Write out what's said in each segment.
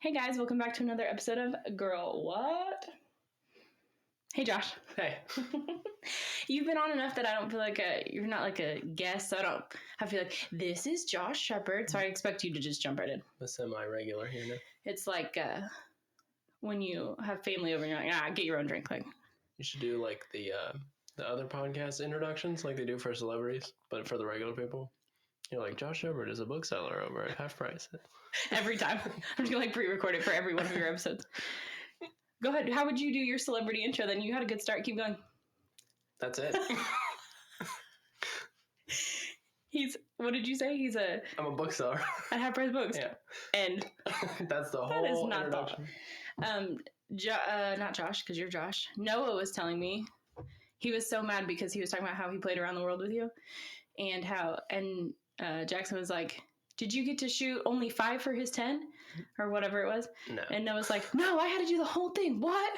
Hey guys, welcome back to another episode of Girl What? Hey Josh. Hey. You've been on enough that I don't feel like you're not like a guest, so I feel like this is Josh Shepard, so I expect you to just jump right in. The semi-regular here now. It's like when you have family over and you're like, get your own drink. Like, you should do like the other podcast introductions like they do for celebrities, but for the regular people. You're like, Josh Shepard is a bookseller over at half price. Every time. I'm just going to like pre-record it for every one of your episodes. Go ahead. How would you do your celebrity intro then? You had a good start. Keep going. That's it. What did you say? I'm a bookseller. At half price books. Yeah. And that's the that is whole not introduction. Not Josh, because you're Josh. Noah was telling me he was so mad because he was talking about how he played around the world with you and Jackson was like, did you get to shoot only 5 for his 10 or whatever it was? No. And Noah's like, no, I had to do the whole thing. What?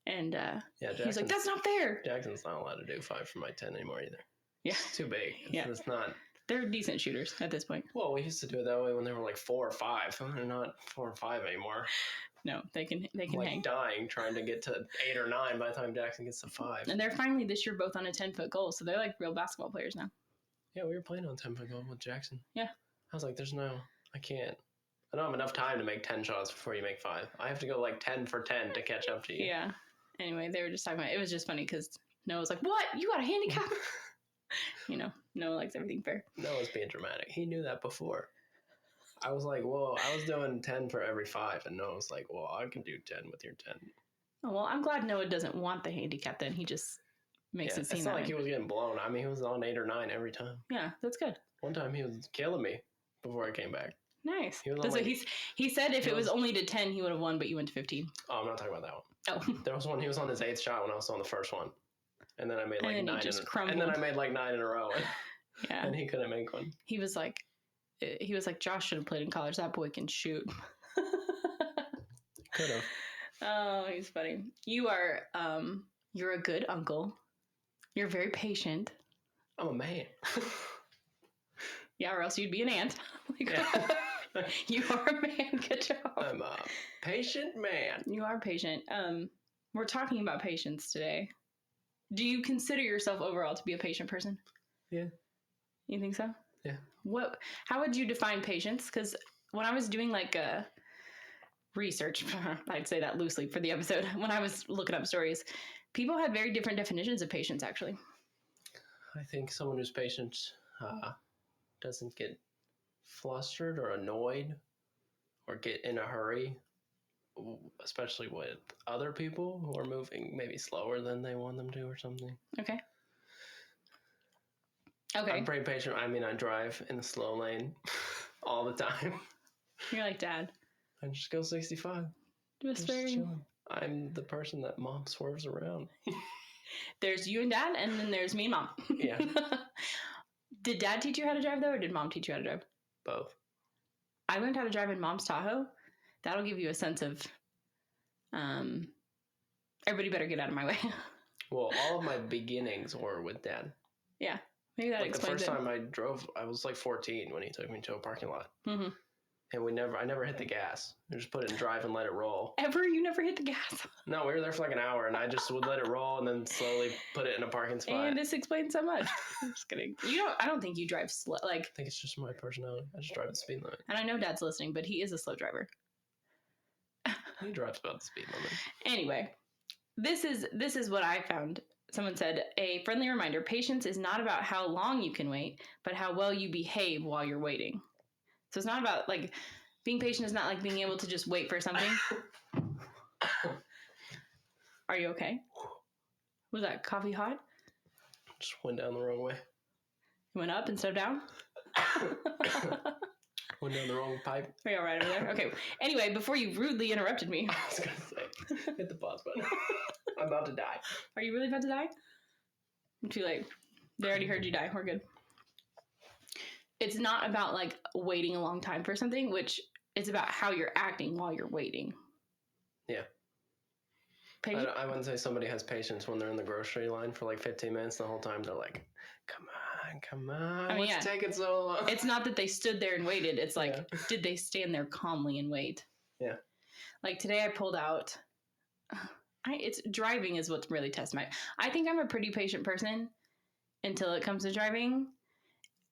And he's like, that's not fair. Jackson's not allowed to do 5 for my 10 anymore either. Yeah. It's too big. It's not. They're decent shooters at this point. Well, we used to do it that way when they were like 4 or 5. They're not 4 or 5 anymore. No, they can like hang. Dying trying to get to 8 or 9 by the time Jackson gets to 5. And they're finally this year both on a 10-foot goal, so they're like real basketball players now. Yeah, we were playing on 10-foot goal with Jackson. Yeah. I was like, I can't. I don't have enough time to make 10 shots before you make 5. I have to go like 10 for 10 to catch up to you. Yeah. Anyway, they were just talking about it. It was just funny because Noah was like, what? You got a handicap? Noah likes everything fair. Noah's being dramatic. He knew that before. I was like, well, I was doing 10 for every 5. And Noah was like, well, I can do 10 with your 10. Oh, well, I'm glad Noah doesn't want the handicap then. He just makes it seem it's that not like way. he was getting blown. I mean, he was on 8 or 9 every time. Yeah, that's good. One time he was killing me before I came back. Nice. He was That's what he said if it was only to 10, he would have won, but you went to 15. Oh, I'm not talking about that one. Oh. There was one, he was on his 8th shot when I was on the first one. And then I made like 9 crumbled. and then I made like 9 in a row. Yeah. And he couldn't make one. He was like, Josh should have played in college. That boy can shoot. Could have. Oh, he's funny. You are, you're a good uncle. You're very patient. I'm a man. Yeah, or else you'd be an aunt. Yeah. You are a man. Good job. I'm a patient man. You are patient. We're talking about patience today. Do you consider yourself overall to be a patient person? Yeah. You think so? Yeah. How would you define patience? Because when I was doing like research, I'd say that loosely for the episode, when I was looking up stories, people had very different definitions of patience, actually. I think someone who's patient doesn't get flustered or annoyed or get in a hurry, especially with other people who are moving maybe slower than they want them to or something. Okay. I'm pretty patient. I mean, I drive in the slow lane all the time. You're like Dad. I just go 65. Just very... chilling. I'm the person that Mom swerves around. There's you and Dad, and then there's me and Mom. Yeah. Did Dad teach you how to drive, though, or did Mom teach you how to drive? Both. I learned how to drive in Mom's Tahoe. That'll give you a sense of, everybody better get out of my way. Well, all of my beginnings were with Dad. Yeah. Maybe that explains it. The first time I drove, I was like 14 when he took me to a parking lot. Mm-hmm. And I never hit the gas. I just put it in drive and let it roll. Ever? You never hit the gas? No, we were there for like an hour, and I just would let it roll and then slowly put it in a parking spot. And this explains so much. I'm just kidding. I don't think you drive slow. Like, I think it's just my personality. I just drive at the speed limit. And I know Dad's listening, but he is a slow driver. He drives about the speed limit. Anyway, this is what I found. Someone said, a friendly reminder, patience is not about how long you can wait, but how well you behave while you're waiting. So it's not about, like, being patient is not like being able to just wait for something. Are you okay? Was that coffee hot? Just went down the wrong way. You went up instead of down? Went down the wrong pipe. Are you all right over there? Okay. Anyway, before you rudely interrupted me. I was going to say, hit the pause button. I'm about to die. Are you really about to die? Too late. They already heard you die. We're good. It's not about, like, waiting a long time for something, which it's about how you're acting while you're waiting. Yeah. I wouldn't say somebody has patience when they're in the grocery line for, like, 15 minutes. The whole time they're like, come on. What's taking so long? It's not that they stood there and waited. It's like, did they stand there calmly and wait? Yeah. Like today I pulled out, it's driving is what really tests my, I think I'm a pretty patient person until it comes to driving.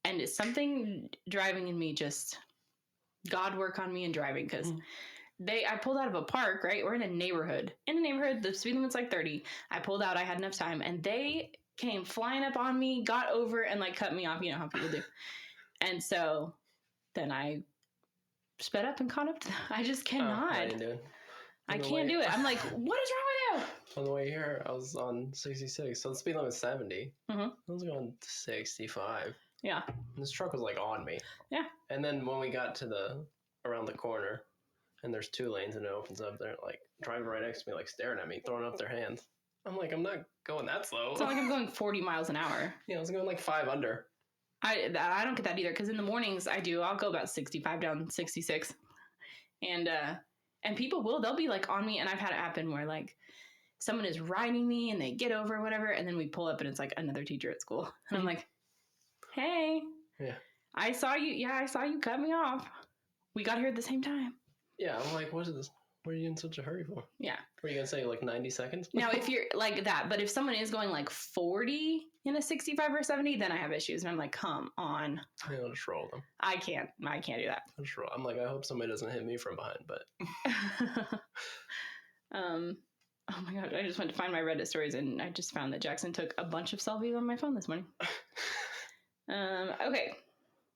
And it's something driving in me just, God work on me in driving because I pulled out of a park, right? We're in a neighborhood. In a neighborhood, the speed limit's like 30. I pulled out, I had enough time, and they came flying up on me, got over, and like cut me off. You know how people do. And so then I sped up and caught up to them. I just cannot. How you doing? I can't do it. I'm like, what is wrong with you? On the way here, I was on 66, so the speed limit is 70. I was going 65. Yeah. And this truck was like on me. Yeah. And then when we got to around the corner, and there's 2 lanes, and it opens up, they're like driving right next to me, like staring at me, throwing up their hands. I'm like, I'm not going that slow. It's not like I'm going 40 miles an hour. Yeah, I was going like 5 under. I don't get that either, because in the mornings I'll go about 65 down 66. And people they'll be like on me, and I've had it happen where like someone is riding me and they get over or whatever, and then we pull up and it's like another teacher at school. And I'm like, hey, yeah, I saw you cut me off. We got here at the same time. Yeah, I'm like, what is this? What are you in such a hurry for? Yeah. Were you going to say like 90 seconds? Now, if you're like that, but if someone is going like 40 in a 65 or 70, then I have issues. And I'm like, come on. I'll just roll them. I can't do that. I'll just roll. I'm like, I hope somebody doesn't hit me from behind, but. Oh my God. I just went to find my Reddit stories, and I just found that Jackson took a bunch of selfies on my phone this morning. Okay.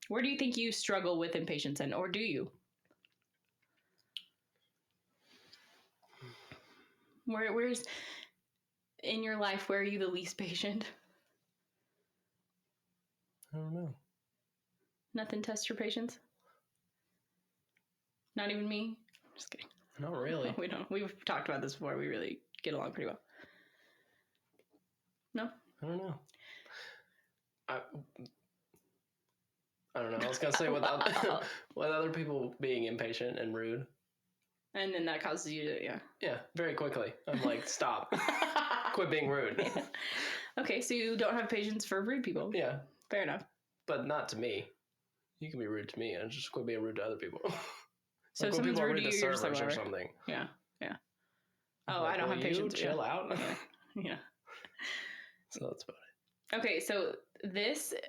Where do you think you struggle with impatience, or do you? Where's in your life, where are you the least patient? I don't know. Nothing tests your patience? Not even me? Just kidding. Not really. We don't. We've talked about this before. We really get along pretty well. No? I don't know. I don't know. I was going to say with other people being impatient and rude. And then that causes you to, yeah. Yeah, very quickly. I'm like, stop. Quit being rude. Yeah. Okay, so you don't have patience for rude people. Yeah. Fair enough. But not to me. You can be rude to me and just quit being rude to other people. So like if someone's rude to you, you're just like, or something. Yeah, yeah. Oh, like, I don't have patience. Chill out. Yeah. So that's about it. Okay, so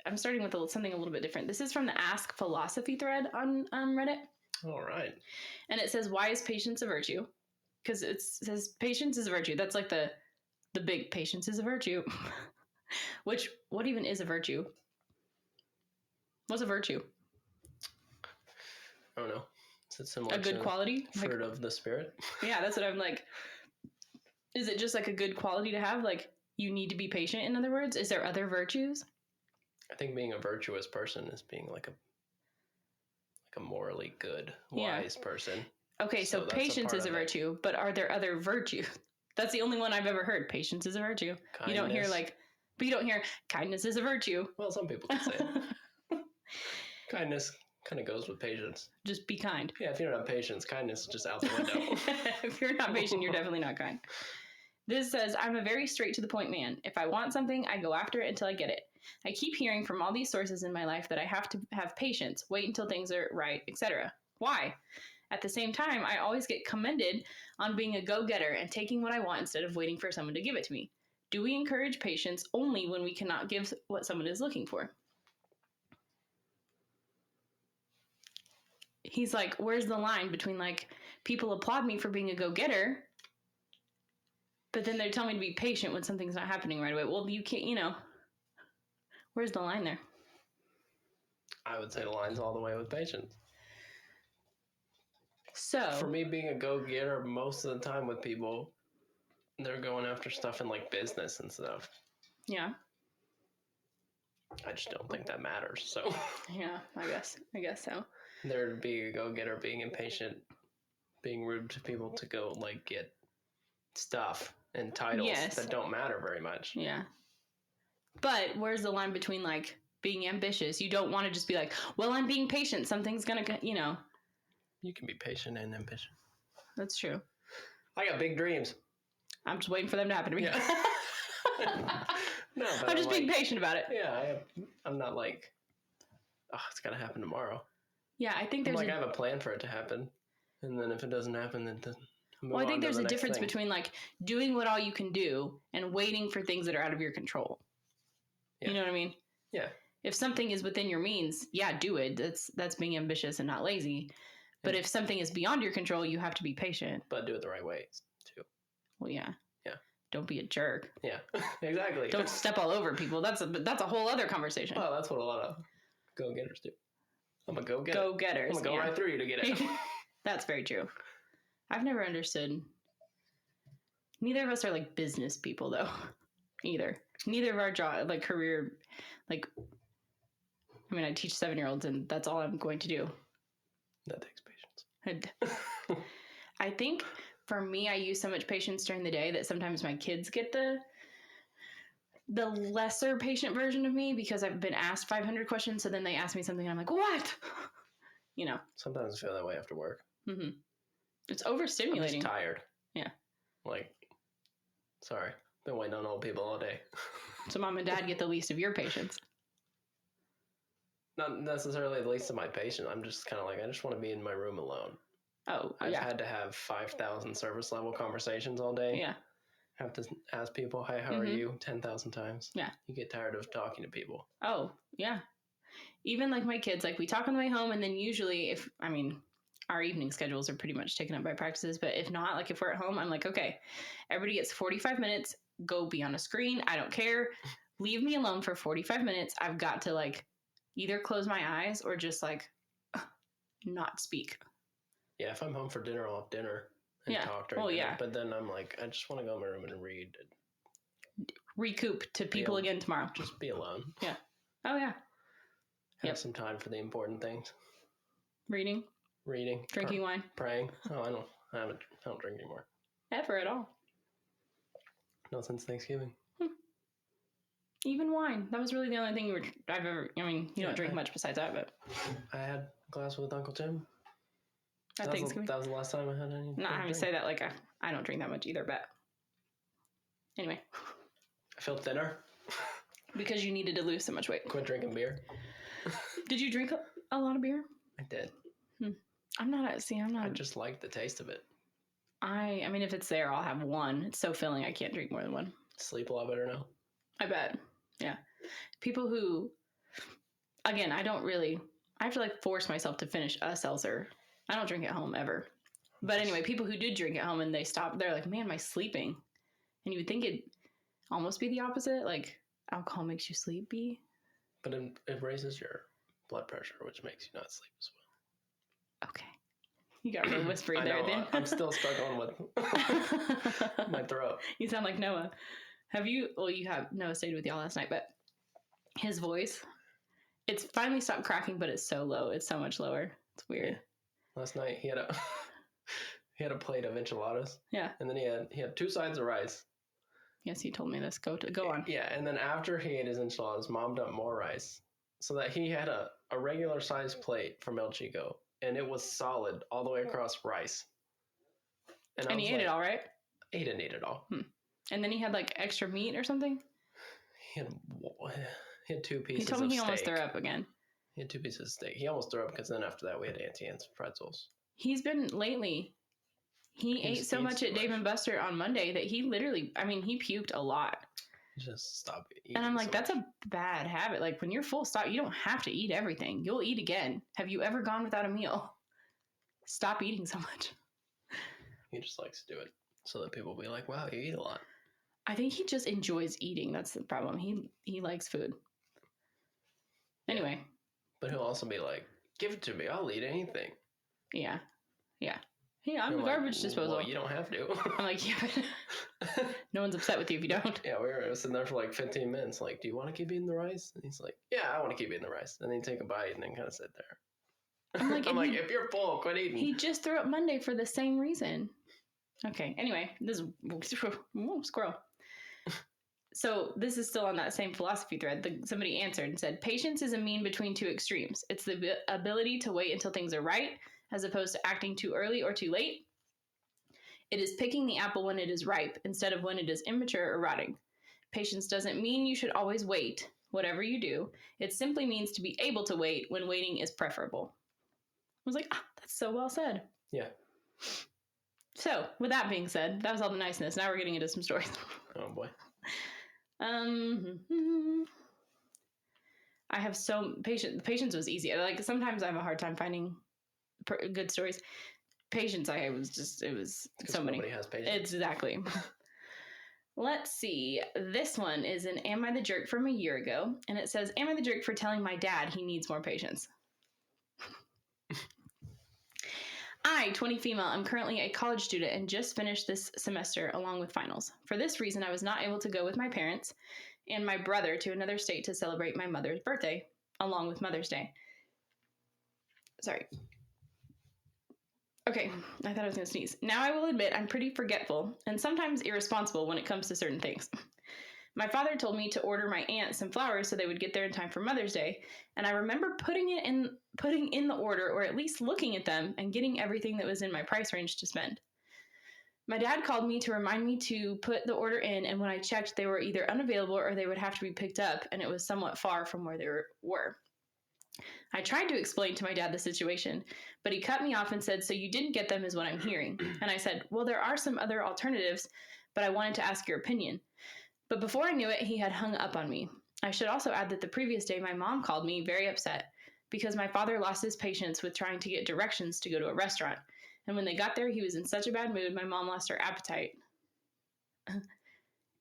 I'm starting with something a little bit different. This is from the Ask Philosophy thread on Reddit. All right. And it says, why is patience a virtue? Because it says patience is a virtue. That's like the big patience is a virtue. Which, what even is a virtue? What's a virtue? I don't know. Is it similar a good quality? Fruit of the spirit? Yeah, that's what I'm like. Is it just like a good quality to have? Like, you need to be patient, in other words? Is there other virtues? I think being a virtuous person is being like a morally good, wise person. Okay, so patience is a virtue, but are there other virtues? That's the only one I've ever heard. Patience is a virtue. Kindness. You don't hear but you don't hear kindness is a virtue. Well, some people could say it. Kindness kind of goes with patience. Just be kind. Yeah, if you don't have patience, kindness is just out the window. If you're not patient, you're definitely not kind. This says, I'm a very straight to the point man. If I want something, I go after it until I get it. I keep hearing from all these sources in my life that I have to have patience, wait until things are right, etc. Why? At the same time, I always get commended on being a go-getter and taking what I want instead of waiting for someone to give it to me. Do we encourage patience only when we cannot give what someone is looking for? He's like, where's the line between like people applaud me for being a go-getter, but then they tell me to be patient when something's not happening right away? Well, you can't, where's the line there? I would say the line's all the way with patience. So for me, being a go-getter most of the time with people, they're going after stuff in like business and stuff. Yeah. I just don't think that matters. So yeah, I guess so. They're being a go-getter, being impatient, being rude to people to go like get stuff and titles that don't matter very much. Yeah. But where's the line between like being ambitious? You don't want to just be like, well, I'm being patient. Something's gonna, You can be patient and ambitious. That's true. I got big dreams. I'm just waiting for them to happen to me. Yeah. No, but I'm just being patient about it. Yeah, I'm not like, it's gotta happen tomorrow. Yeah, I think there's I have a plan for it to happen, And then if it doesn't happen, then move Well, I think on to there's the a next difference thing. between like doing what all you can do and waiting for things that are out of your control. Yeah. You know what I mean? Yeah. If something is within your means, yeah, do it. That's being ambitious and not lazy. But if something is beyond your control, you have to be patient. But do it the right way too. Well, yeah. Yeah. Don't be a jerk. Yeah. Exactly. Don't step all over people. That's a whole other conversation. Well, that's what a lot of go-getters do. I'm a go-getter. Go-getters. I'm gonna go right through you to get it. That's very true. I've never understood. Neither of us are like business people, though. Either. Neither of our job, like career, like. I mean, I teach 7-year-olds, and that's all I'm going to do. That takes patience. I think for me, I use so much patience during the day that sometimes my kids get the lesser patient version of me because I've been asked 500 questions. So then they ask me something, and I'm like, what? You know. Sometimes I feel that way after work. Mm-hmm. It's overstimulating. I'm just tired. Yeah. Like, sorry. Been waiting on old people all day. So mom and dad get the least of your patience. Not necessarily the least of my patience. I'm just kind of like, I just want to be in my room alone. Oh, I've yeah. had to have 5,000 service level conversations all day. Yeah. Have to ask people, hey, how are you? 10,000 times. Yeah. You get tired of talking to people. Oh, yeah. Even like my kids, like we talk on the way home, and then usually our evening schedules are pretty much taken up by practices, but if not, like if we're at home, I'm like, okay, everybody gets 45 minutes, go be on a screen. I don't care. Leave me alone for 45 minutes. I've got to like either close my eyes or just like not speak. Yeah, if I'm home for dinner, I'll have dinner and talk during dinner. Yeah. But then I'm like, I just want to go in my room and read. Recoup to people again tomorrow. Just be alone. Yeah. Oh, yeah. Have some time for the important things. Reading. Drinking wine. Praying. Oh, I don't drink anymore. Ever at all. Not since Thanksgiving. Even wine. That was really the only thing I've ever. I mean, you don't drink much besides that, but I had a glass with Uncle Tim. That was the last time I had any. Not having to say that like I don't drink that much either, but anyway. I feel thinner. Because you needed to lose so much weight. Quit drinking beer. Did you drink a lot of beer? I did. I'm not. I just like the taste of it. I mean, if it's there, I'll have one. It's so filling, I can't drink more than one. Sleep a lot better now. I bet. Yeah. People who, again, I have to like force myself to finish a seltzer. I don't drink at home ever. But anyway, people who did drink at home and they stopped, they're like, man, am I sleeping? And you would think it'd almost be the opposite. Like alcohol makes you sleepy. But it raises your blood pressure, which makes you not sleep as well. Okay. You got real whispery there, then. I'm still struggling with my throat. You sound like Noah. Noah stayed with y'all last night, but his voice, it's finally stopped cracking, but it's so low. It's so much lower. It's weird. Yeah. Last night he had a plate of enchiladas. Yeah. And then he had 2 sides of rice. Yes, you told me this. Go on. Yeah, and then after he ate his enchiladas, Mom dumped more rice. So that he had a regular sized plate from El Chico, and it was solid all the way across rice. And he ate it all, right? He didn't eat it all. And then he had like extra meat or something? He had 2 pieces of steak. He told me he almost threw up again. He had 2 pieces of steak. He almost threw up because then after that we had Auntie Anne's pretzels. He's been lately. He ate so much at Dave & Buster on Monday that he literally, he puked a lot. Just stop eating. And I'm like, that's a bad habit. Like when you're full, stop. You don't have to eat everything. You'll eat again. Have you ever gone without a meal? Stop eating so much. He just likes to do it so that people will be like, wow, you eat a lot. I think he just enjoys eating. That's the problem. He likes food. Anyway. But he'll also be like, give it to me. I'll eat anything. Yeah. Yeah. Yeah, I'm the garbage disposal. Well, you don't have to. I'm like, yeah, but no one's upset with you if you don't. Yeah, we were sitting there for like 15 minutes. Like, do you want to keep eating the rice? And he's like, yeah, I want to keep eating the rice. And then he'd take a bite and then kind of sit there. I'm like, if you're full, quit eating. He just threw up Monday for the same reason. Okay, anyway, this is squirrel. So this is still on that same philosophy thread. Somebody answered and said, patience is a mean between 2 extremes. It's the ability to wait until things are right, as opposed to acting too early or too late. It is picking the apple when it is ripe instead of when it is immature or rotting. Patience doesn't mean you should always wait, whatever you do. It simply means to be able to wait when waiting is preferable. I was like, that's so well said. Yeah. So, with that being said, that was all the niceness. Now we're getting into some stories. Oh boy. I have patience was easy. Like sometimes I have a hard time finding good stories. Patience, it was so many. Nobody has patience. Exactly. Let's see. This one is an Am I the Jerk from a year ago, and it says, Am I the jerk for telling my dad he needs more patience? I, 20 female, am currently a college student and just finished this semester along with finals. For this reason, I was not able to go with my parents and my brother to another state to celebrate my mother's birthday, along with Mother's Day. Sorry. Okay, I thought I was going to sneeze. Now I will admit I'm pretty forgetful and sometimes irresponsible when it comes to certain things. My father told me to order my aunt some flowers so they would get there in time for Mother's Day, and I remember putting in the order, or at least looking at them and getting everything that was in my price range to spend. My dad called me to remind me to put the order in, and when I checked, they were either unavailable or they would have to be picked up, and it was somewhat far from where they were. I tried to explain to my dad the situation, but he cut me off and said, "So you didn't get them is what I'm hearing." And I said, "Well, there are some other alternatives, but I wanted to ask your opinion." But before I knew it, he had hung up on me. I should also add that the previous day, my mom called me very upset because my father lost his patience with trying to get directions to go to a restaurant. And when they got there, he was in such a bad mood, my mom lost her appetite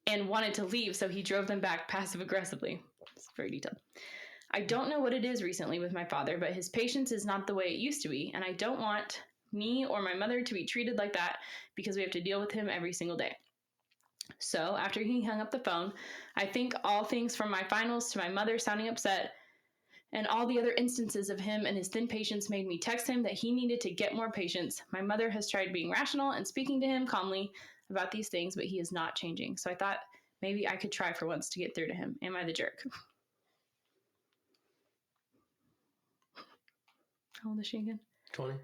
and wanted to leave, so he drove them back passive-aggressively. It's very detailed. I don't know what it is recently with my father, but his patience is not the way it used to be, and I don't want me or my mother to be treated like that because we have to deal with him every single day. So, after he hung up the phone, I think all things from my finals to my mother sounding upset and all the other instances of him and his thin patience made me text him that he needed to get more patience. My mother has tried being rational and speaking to him calmly about these things, but he is not changing. So I thought maybe I could try for once to get through to him. Am I the jerk? How old is she again? 20.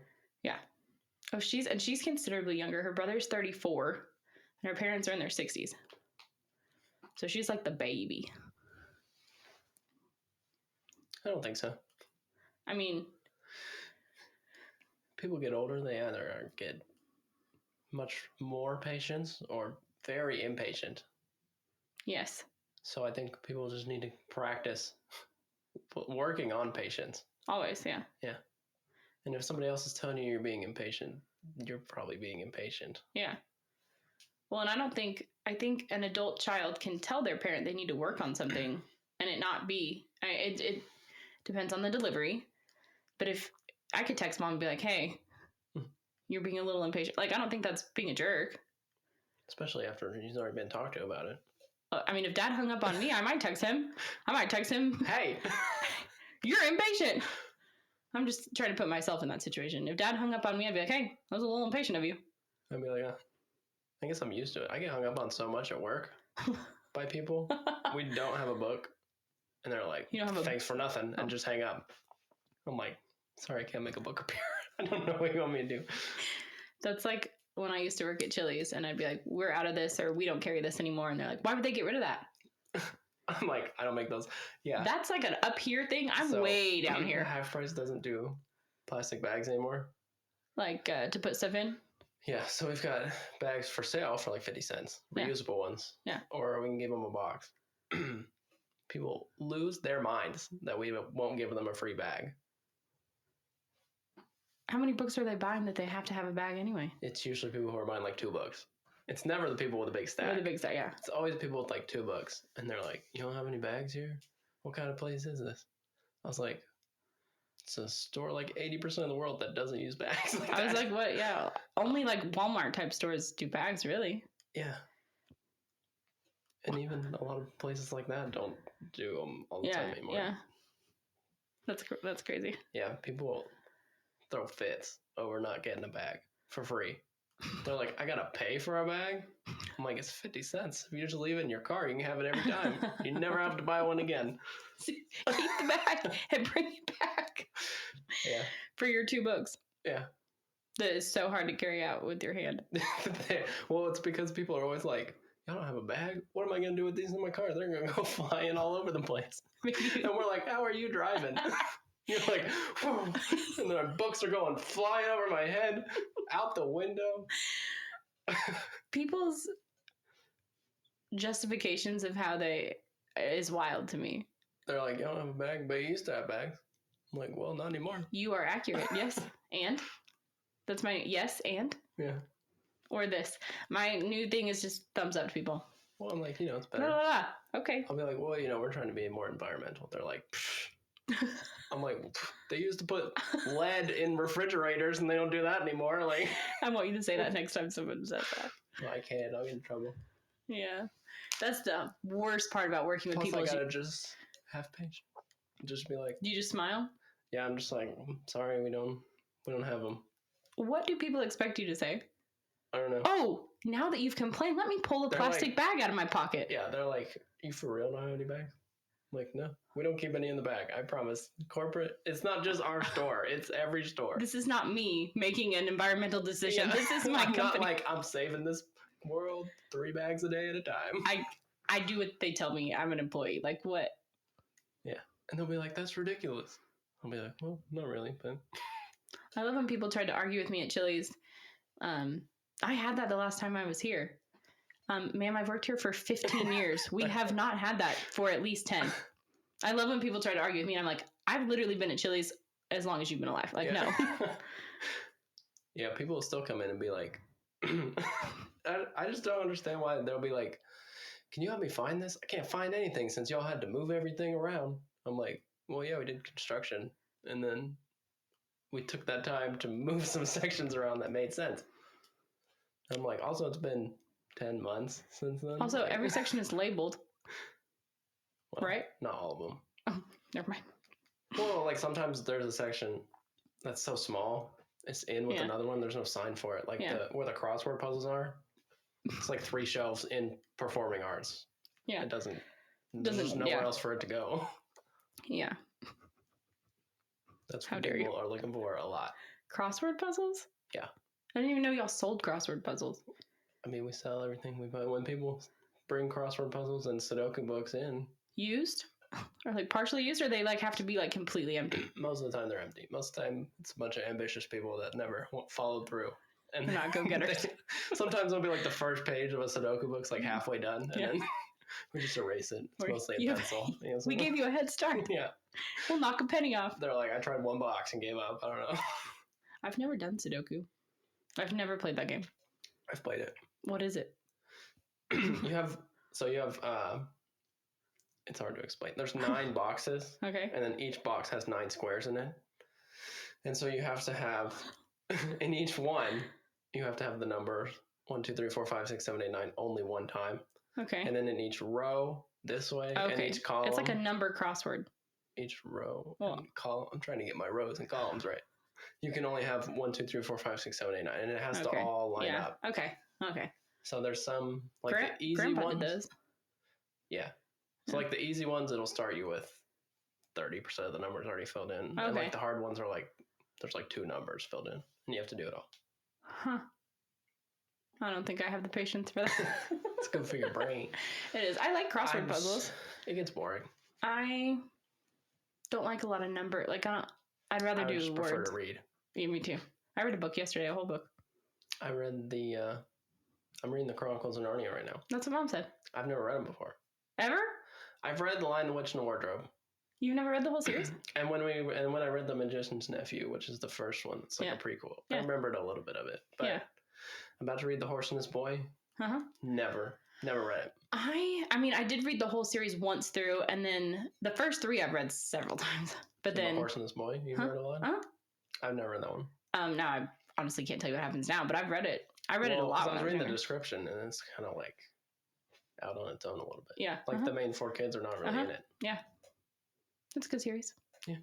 Yeah. Oh, she's considerably younger. Her brother's 34 and her parents are in their 60s. So she's like the baby. I don't think so. I mean, people get older, they either get much more patience or very impatient. yes. So I think people just need to practice working on patience. Always, yeah. Yeah. And if somebody else is telling you you're being impatient, you're probably being impatient. Yeah. Well, and I think an adult child can tell their parent they need to work on something and it not be, it depends on the delivery. But if I could text mom and be like, "Hey, you're being a little impatient." Like, I don't think that's being a jerk. Especially after he's already been talked to about it. I mean, if dad hung up on me, I might text him. "Hey, you're impatient." I'm just trying to put myself in that situation. If dad hung up on me, I'd be like, "Hey, I was a little impatient of you." I'd be like, I guess I'm used to it. I get hung up on so much at work by people. We don't have a book. And they're like, "Thanks for nothing," and just hang up. I'm like, "Sorry, I can't make a book appear." I don't know what you want me to do. That's like when I used to work at Chili's and I'd be like, "We're out of this," or "We don't carry this anymore." And they're like, "Why would they get rid of that?" I'm like, I don't make those. Yeah. That's like an up here thing. I'm way down here. Half Price doesn't do plastic bags anymore. Like to put stuff in? Yeah, so we've got bags for sale for like 50 cents. Reusable ones. Yeah. Or we can give them a box. People lose their minds that we won't give them a free bag. How many books are they buying that they have to have a bag anyway? It's usually people who are buying like 2 books. It's never the people with a big stack. With a big stack, yeah. It's always people with like 2 books. And they're like, "You don't have any bags here? What kind of place is this?" I was like, it's a store like 80% of the world that doesn't use bags like that. I was like, what? Yeah. Only like Walmart type stores do bags, really. Yeah. And even a lot of places like that don't do them all the time anymore. Yeah. That's crazy. Yeah, people throw fits over not getting a bag for free. They're like, "I gotta pay for a bag?" I'm like, "It's 50 cents. If you just leave it in your car, you can have it every time. You never have to buy one again." Keep the bag and bring it back. Yeah. For your 2 books. Yeah. That is so hard to carry out with your hand. Well, it's because people are always like, "I don't have a bag. What am I going to do with these in my car? They're going to go flying all over the place." And we're like, "How are you driving?" You're like, "Whoa," and the books are going flying over my head, out the window. people's justifications of how they is wild to me. They're like, you don't have a bag, but you used to have bags. I'm like, well, not anymore. You are accurate. Yes. And? That's my yes and? Yeah. Or this. My new thing is just thumbs up to people. Well, I'm like, it's better. Blah, blah, blah. Okay. I'll be like, well, we're trying to be more environmental. They're like, pfft. I'm like, they used to put lead in refrigerators and they don't do that anymore. Like, I want you to say that next time someone says that. Well, I can't. I'll get in trouble. Yeah. That's the worst part about working with Plus, people. I gotta just have patience. Just be like, do you just smile? Yeah, I'm just like, sorry, we don't have them. What do people expect you to say? I don't know. Oh, now that you've complained, let me pull a plastic bag out of my pocket. Yeah, they're like, you for real don't have any bags? I'm like, no, we don't keep any in the bag. I promise. Corporate, it's not just our store. It's every store. This is not me making an environmental decision. Yeah. This is my company. Not like I'm saving this world 3 bags a day at a time. I do what they tell me. I'm an employee. Like, what? Yeah. And they'll be like, that's ridiculous. I'll be like, well, not really, but... I love when people tried to argue with me at Chili's. I had that the last time I was here. Ma'am, I've worked here for 15 years. We have not had that for at least 10. I love when people try to argue with me. And I'm like, I've literally been at Chili's as long as you've been alive. Like, no. Yeah, people will still come in and be like, I just don't understand why they'll be like, can you help me find this? I can't find anything since y'all had to move everything around. I'm like, well, yeah, we did construction. And then we took that time to move some sections around that made sense. I'm like, also, it's been 10 months since then. Also, every section is labeled. Well, right? Not all of them. Oh, never mind. Well, like sometimes there's a section that's so small, it's in with another one. There's no sign for it. Like where the crossword puzzles are, it's like 3 shelves in performing arts. Yeah. It doesn't there's nowhere else for it to go. Yeah. That's what people are looking for a lot. Crossword puzzles? Yeah. I didn't even know y'all sold crossword puzzles. I mean, we sell everything we buy. When people bring crossword puzzles and Sudoku books in. Used? Or like partially used, or they like have to be like completely empty? Most of the time they're empty. Most of the time it's a bunch of ambitious people that never followed through. And they're not go-getters. Sometimes it'll be like the first page of a Sudoku book's like halfway done, and then we just erase it. It's mostly a pencil. We gave you a head start. Yeah. We'll knock a penny off. They're like, I tried 1 box and gave up. I don't know. I've never done Sudoku. I've never played that game. I've played it. What is it? You have it's hard to explain. There's 9 boxes. Okay. And then each box has 9 squares in it. And so you have to have, in each one, you have to have the numbers 1, 2, 3, 4, 5, 6, 7, 8, 9 only one time. Okay. And then in each row, this way, and each column. It's like a number crossword. Each row and column. I'm trying to get my rows and columns right. You can only have 1, 2, 3, 4, 5, 6, 7, 8, 9. And it has to all line up. Okay. So there's some, like the easy Grandpa ones. Did those. Yeah. So like the easy ones, it'll start you with 30% of the numbers already filled in. Okay. And like the hard ones are like, there's like 2 numbers filled in. And you have to do it all. Huh. I don't think I have the patience for that. It's good for your brain. It is. I like crossword puzzles. It gets boring. I don't like a lot of number. Like, I'd rather do words. I prefer to read. Yeah, me too. I read a book yesterday, a whole book. I read I'm reading the Chronicles of Narnia right now. That's what Mom said. I've never read them before. Ever? I've read The Lion, the Witch, and the Wardrobe. You've never read the whole series? And when I read The Magician's Nephew, which is the first one, it's like a prequel. Yeah. I remembered a little bit of it. But I'm about to read The Horse and His Boy. Uh-huh. Never read it. I mean, I did read the whole series once through, and then the first 3 I've read several times. But then The Horse and His Boy, you've read a lot? Uh-huh. I've never read that one. Now I honestly can't tell you what happens now, but I've read it. I read it a lot. I was reading the description, and it's kind of like out on its own a little bit. Yeah. Like the main 4 kids are not really in it. Yeah. It's a good series. Yeah.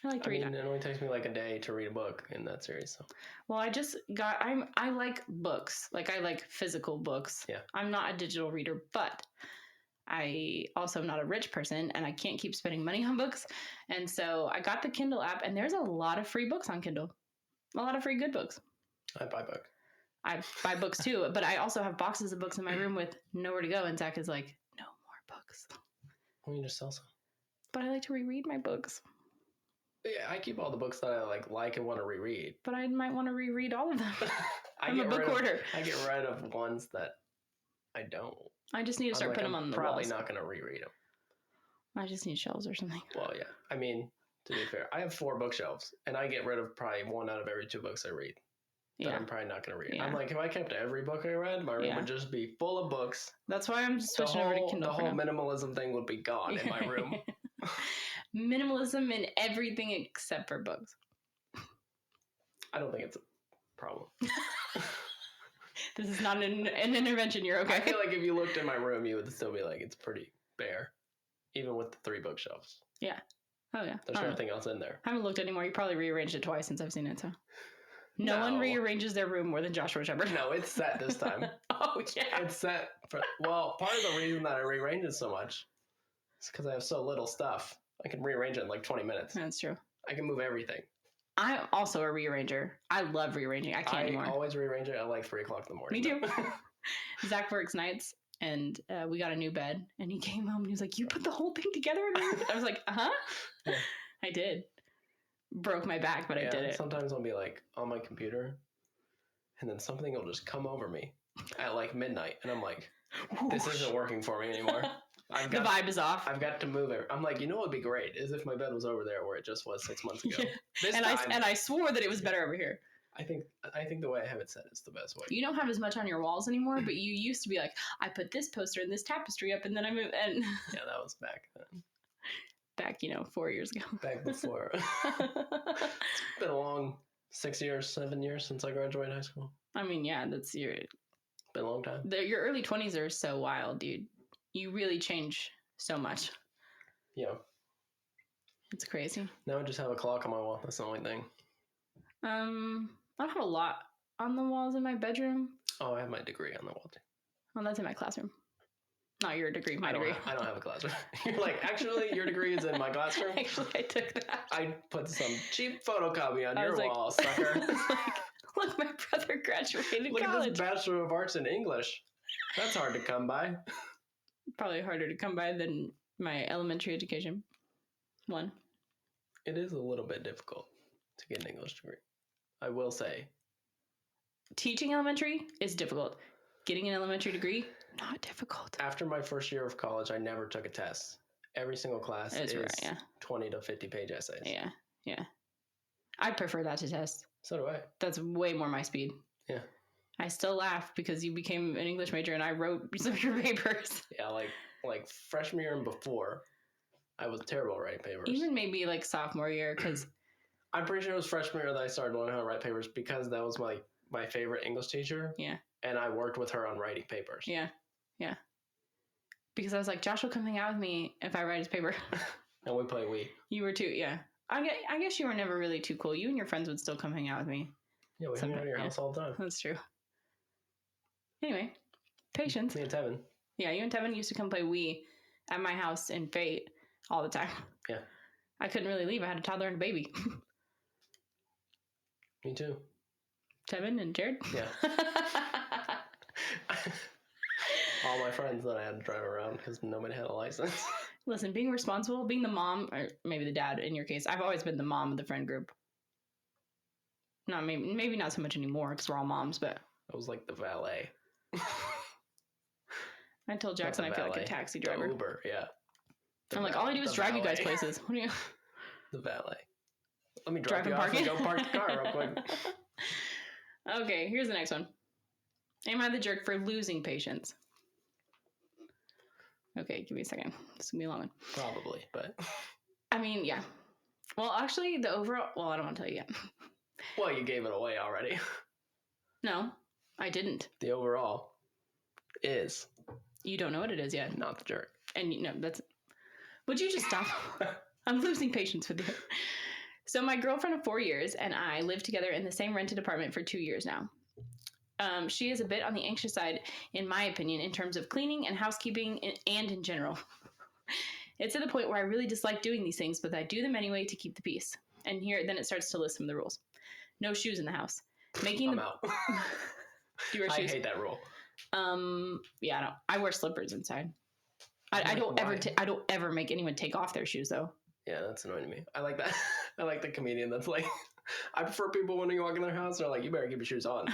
I like to read it. It only takes me like a day to read a book in that series. So. Well, I like books. Like, I like physical books. Yeah. I'm not a digital reader, but I also am not a rich person, and I can't keep spending money on books. And so I got the Kindle app, and there's a lot of free books on Kindle. A lot of free good books. I buy books. I buy books too, but I also have boxes of books in my room with nowhere to go. And Zach is like, no more books. Well, you just sell some. But I like to reread my books. Yeah, I keep all the books that I like and want to reread. But I might want to reread all of them. I'm a book hoarder. I get rid of ones that I don't. I just need to start putting them on the probably walls. not going to reread them. I just need shelves or something. Well, yeah. I mean, to be fair, I have 4 bookshelves, and I get rid of probably 1 out of every 2 books I read. That I'm probably not going to read. Yeah. I'm like, if I kept every book I read, my room would just be full of books. That's why I'm switching over to Kindle. The whole minimalism thing would be gone in my room. Minimalism in everything except for books. I don't think it's a problem. This is not an intervention. You're okay. I feel like if you looked in my room, you would still be like, it's pretty bare, even with the 3 bookshelves. Yeah. Oh yeah. There's nothing else in there. I haven't looked anymore. You probably rearranged it twice since I've seen it. So no one rearranges their room more than Joshua Shepard. No, it's set this time. Oh yeah. It's set for. Well, part of the reason that I rearrange it so much is because I have so little stuff. I can rearrange it in like 20 minutes. That's true. I can move everything. I'm also a rearranger. I love rearranging. I can't anymore. I always rearrange it at like 3 o'clock in the morning. Me too. Zach works nights, and we got a new bed, and he came home and he was like, "You put the whole thing together?" I was like, "Uh-huh." Yeah. I did. Broke my back, but I did it. Sometimes I'll be like on my computer, and then something will just come over me at like midnight, and I'm like, "This isn't working for me anymore." The vibe is off. I've got to move it. I'm like, you know what would be great is if my bed was over there where it just was 6 months ago. Yeah. I swore that it was better over here. I think the way I have it set is the best way. You don't have as much on your walls anymore, but you used to be like, I put this poster and this tapestry up, and then I moved. And yeah, that was back then. Back, 4 years ago. Back before. It's been a long 6 years, 7 years since I graduated high school. I mean, yeah, been a long time. Your early 20s are so wild, dude. You really change so much. Yeah. It's crazy. Now I just have a clock on my wall. That's the only thing. I don't have a lot on the walls in my bedroom. Oh, I have my degree on the wall too. Well, that's in my classroom. Not your degree, my degree. I don't have a classroom. You're like, actually, your degree is in my classroom? Actually, I took that. I put some cheap photocopy on your wall, sucker. Look, my brother graduated Look college. At this Bachelor of Arts in English. That's hard to come by. Probably harder to come by than my elementary education. One. It is a little bit difficult to get an English degree. I will say. Teaching elementary is difficult. Getting an elementary degree, not difficult. After my first year of college, I never took a test. Every single class is 20 to 50 page essays. Yeah. I prefer that to tests. So do I. That's way more my speed. Yeah. I still laugh because you became an English major and I wrote some of your papers. Yeah, like freshman year and before, I was terrible at writing papers. Even maybe like sophomore year, because I'm pretty sure it was freshman year that I started learning how to write papers because that was my favorite English teacher. Yeah. And I worked with her on writing papers. Yeah. Because I was like, Josh will come hang out with me if I write his paper. And we play Wii. You were too, yeah. I guess you were never really too cool. You and your friends would still come hang out with me. Yeah, we hang out at your house all the time. That's true. Anyway, patience. Me and Tevin. Yeah, you and Tevin used to come play Wii at my house in Fate all the time. Yeah. I couldn't really leave. I had a toddler and a baby. Me too. Tevin and Jared? Yeah. All my friends that I had to drive around because nobody had a license. Listen, being responsible, being the mom, or maybe the dad in your case, I've always been the mom of the friend group. Not maybe not so much anymore because we're all moms, but I was like the valet. I told Jackson I feel like a taxi driver. The Uber, yeah. I'm like, all I do is drive you guys places. What do you? The valet. Let me drive you off and go park the car real quick. Okay, here's the next one. Am I the jerk for losing patience? Okay, give me a second. This is going to be a long one. Probably, but... I mean, yeah. Well, actually, the overall... Well, I don't want to tell you yet. Well, you gave it away already. No, I didn't. The overall is... You don't know what it is yet. Not the jerk. And, that's... Would you just stop? I'm losing patience with you. So my girlfriend of 4 years and I live together in the same rented apartment for 2 years now. She is a bit on the anxious side, in my opinion, in terms of cleaning and housekeeping and in general. It's at the point where I really dislike doing these things, but I do them anyway to keep the peace. And then it starts to list some of the rules. No shoes in the house. I'm out. Do you wear shoes? I hate that rule. Yeah, I wear slippers inside. I don't ever make anyone take off their shoes though. Yeah, that's annoying to me. I like that. I like the comedian that's like, I prefer people when you walk in their house, they're like, you better keep your shoes on.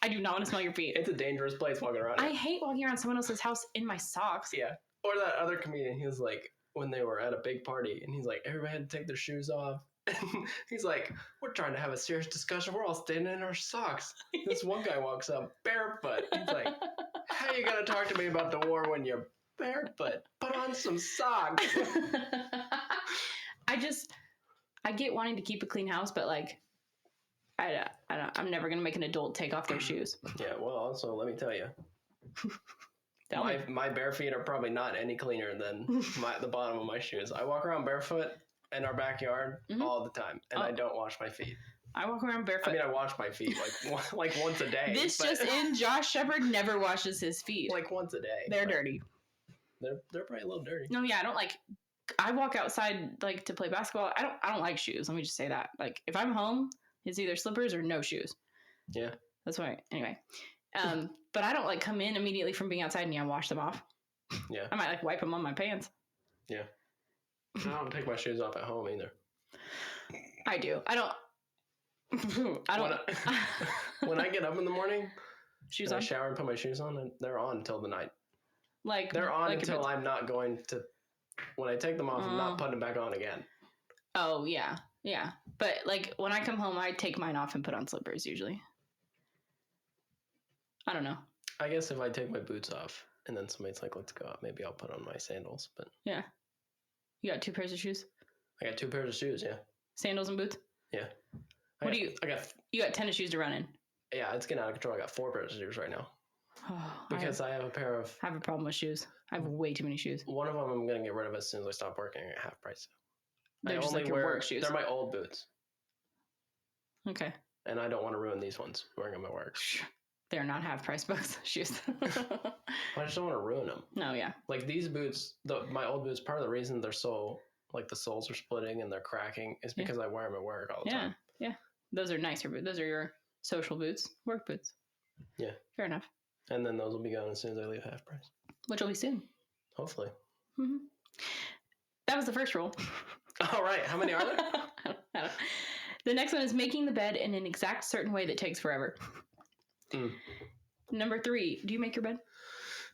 I do not want to smell your feet. It's a dangerous place walking around. I hate walking around someone else's house in my socks. Yeah. Or that other comedian, he was like, when they were at a big party, and he's like, everybody had to take their shoes off. And he's like, we're trying to have a serious discussion. We're all standing in our socks. This one guy walks up barefoot. He's like, how you gonna talk to me about the war when you're barefoot? Put on some socks. I get wanting to keep a clean house, but like, I'm never gonna make an adult take off their shoes. Yeah, well, also let me tell you, Tell me. my bare feet are probably not any cleaner than the bottom of my shoes. I walk around barefoot in our backyard all the time, and I don't wash my feet. I walk around barefoot. I mean, I wash my feet like once a day. This just in: Josh Shepard never washes his feet. Like once a day. They're dirty. They're probably a little dirty. No, yeah, I don't like. I walk outside like to play basketball. I don't like shoes. Let me just say that. Like if I'm home, it's either slippers or no shoes. Yeah. That's why. Anyway, but I don't like come in immediately from being outside and wash them off. Yeah. I might like wipe them on my pants. Yeah. I don't take my shoes off at home either. I do. I don't. When I get up in the morning, shoes I on. shower and put my shoes on, and they're on until the night. Like they're on until I'm not going to. When I take them off, I'm not putting them back on again. Oh yeah, yeah. But like when I come home, I take mine off and put on slippers usually. I don't know. I guess if I take my boots off and then somebody's like, "Let's go out," maybe I'll put on my sandals. But yeah, you got 2 pairs of shoes. I got 2 pairs of shoes. Yeah. Sandals and boots. Yeah. You got tennis shoes to run in. Yeah, it's getting out of control. I got 4 pairs of shoes right now. Oh, because I have a pair of. I have a problem with shoes. I have way too many shoes. One of them I'm gonna get rid of as soon as I stop working at half price. They're just like your work shoes. They're my old boots. Okay. And I don't want to ruin these ones wearing them at work. They're not half price books shoes. I just don't want to ruin them. No, yeah. Like these boots, my old boots. Part of the reason they're so like the soles are splitting and they're cracking is because I wear them at work all the time. Yeah. Those are nicer boots. Those are your social boots, work boots. Yeah. Fair enough. And then those will be gone as soon as I leave half price. Which will be soon. Hopefully. Mm-hmm. That was the first rule. All right. How many are there? I don't. The next one is making the bed in an exact certain way that takes forever. Number 3, do you make your bed?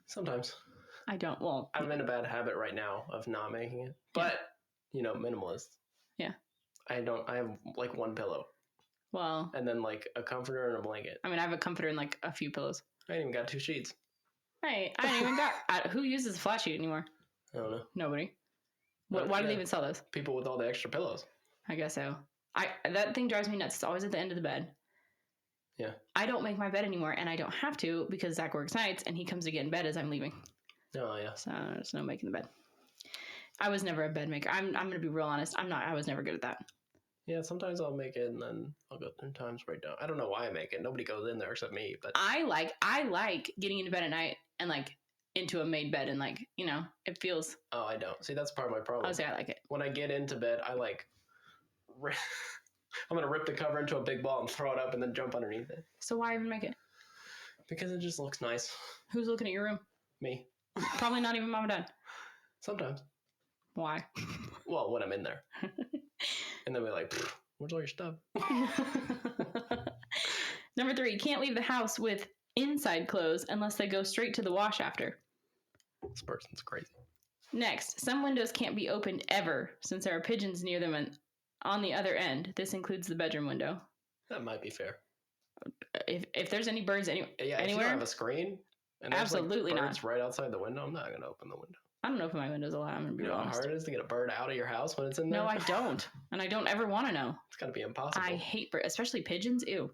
Sometimes. I don't. Well, I'm in a bad habit right now of not making it. But, minimalist. Yeah. I have like 1 pillow. Well. And then like a comforter and a blanket. I mean, I have a comforter and like a few pillows. I ain't even got 2 sheets. Right. I ain't even got. Who uses a flat sheet anymore? I don't know. Nobody. Why do they even sell those? People with all the extra pillows. I guess so. That thing drives me nuts. It's always at the end of the bed. Yeah. I don't make my bed anymore, and I don't have to because Zach works nights, and he comes to get in bed as I'm leaving. Oh, yeah. So there's no making the bed. I was never a bed maker. I'm going to be real honest. I was never good at that. Yeah, sometimes I'll make it, and then I'll go through times where I don't. I don't know why I make it. Nobody goes in there except me. But I like getting into bed at night and like into a made bed and like, it feels. Oh, I don't. See, that's part of my problem. I'll say I like it. When I get into bed, I like. I'm gonna rip the cover into a big ball and throw it up and then jump underneath it. So why even make it? Because it just looks nice. Who's looking at your room? Me. Probably not even mom and dad. Sometimes. Why? Well, when I'm in there. And then we're like, where's all your stuff? Number 3, can't leave the house with inside clothes unless they go straight to the wash after. This person's crazy. Next, some windows can't be opened ever since there are pigeons near them and on the other end. This includes the bedroom window. That might be fair. If there's any birds anywhere, if you don't have a screen, and there's absolutely like birds not. right outside the window, I'm not going to open the window. I don't open my windows a lot. I'm going to be honest. You know how hard it is to get a bird out of your house when it's in there? No, I don't. And I don't ever want to know. It's got to be impossible. I hate birds, especially pigeons. Ew.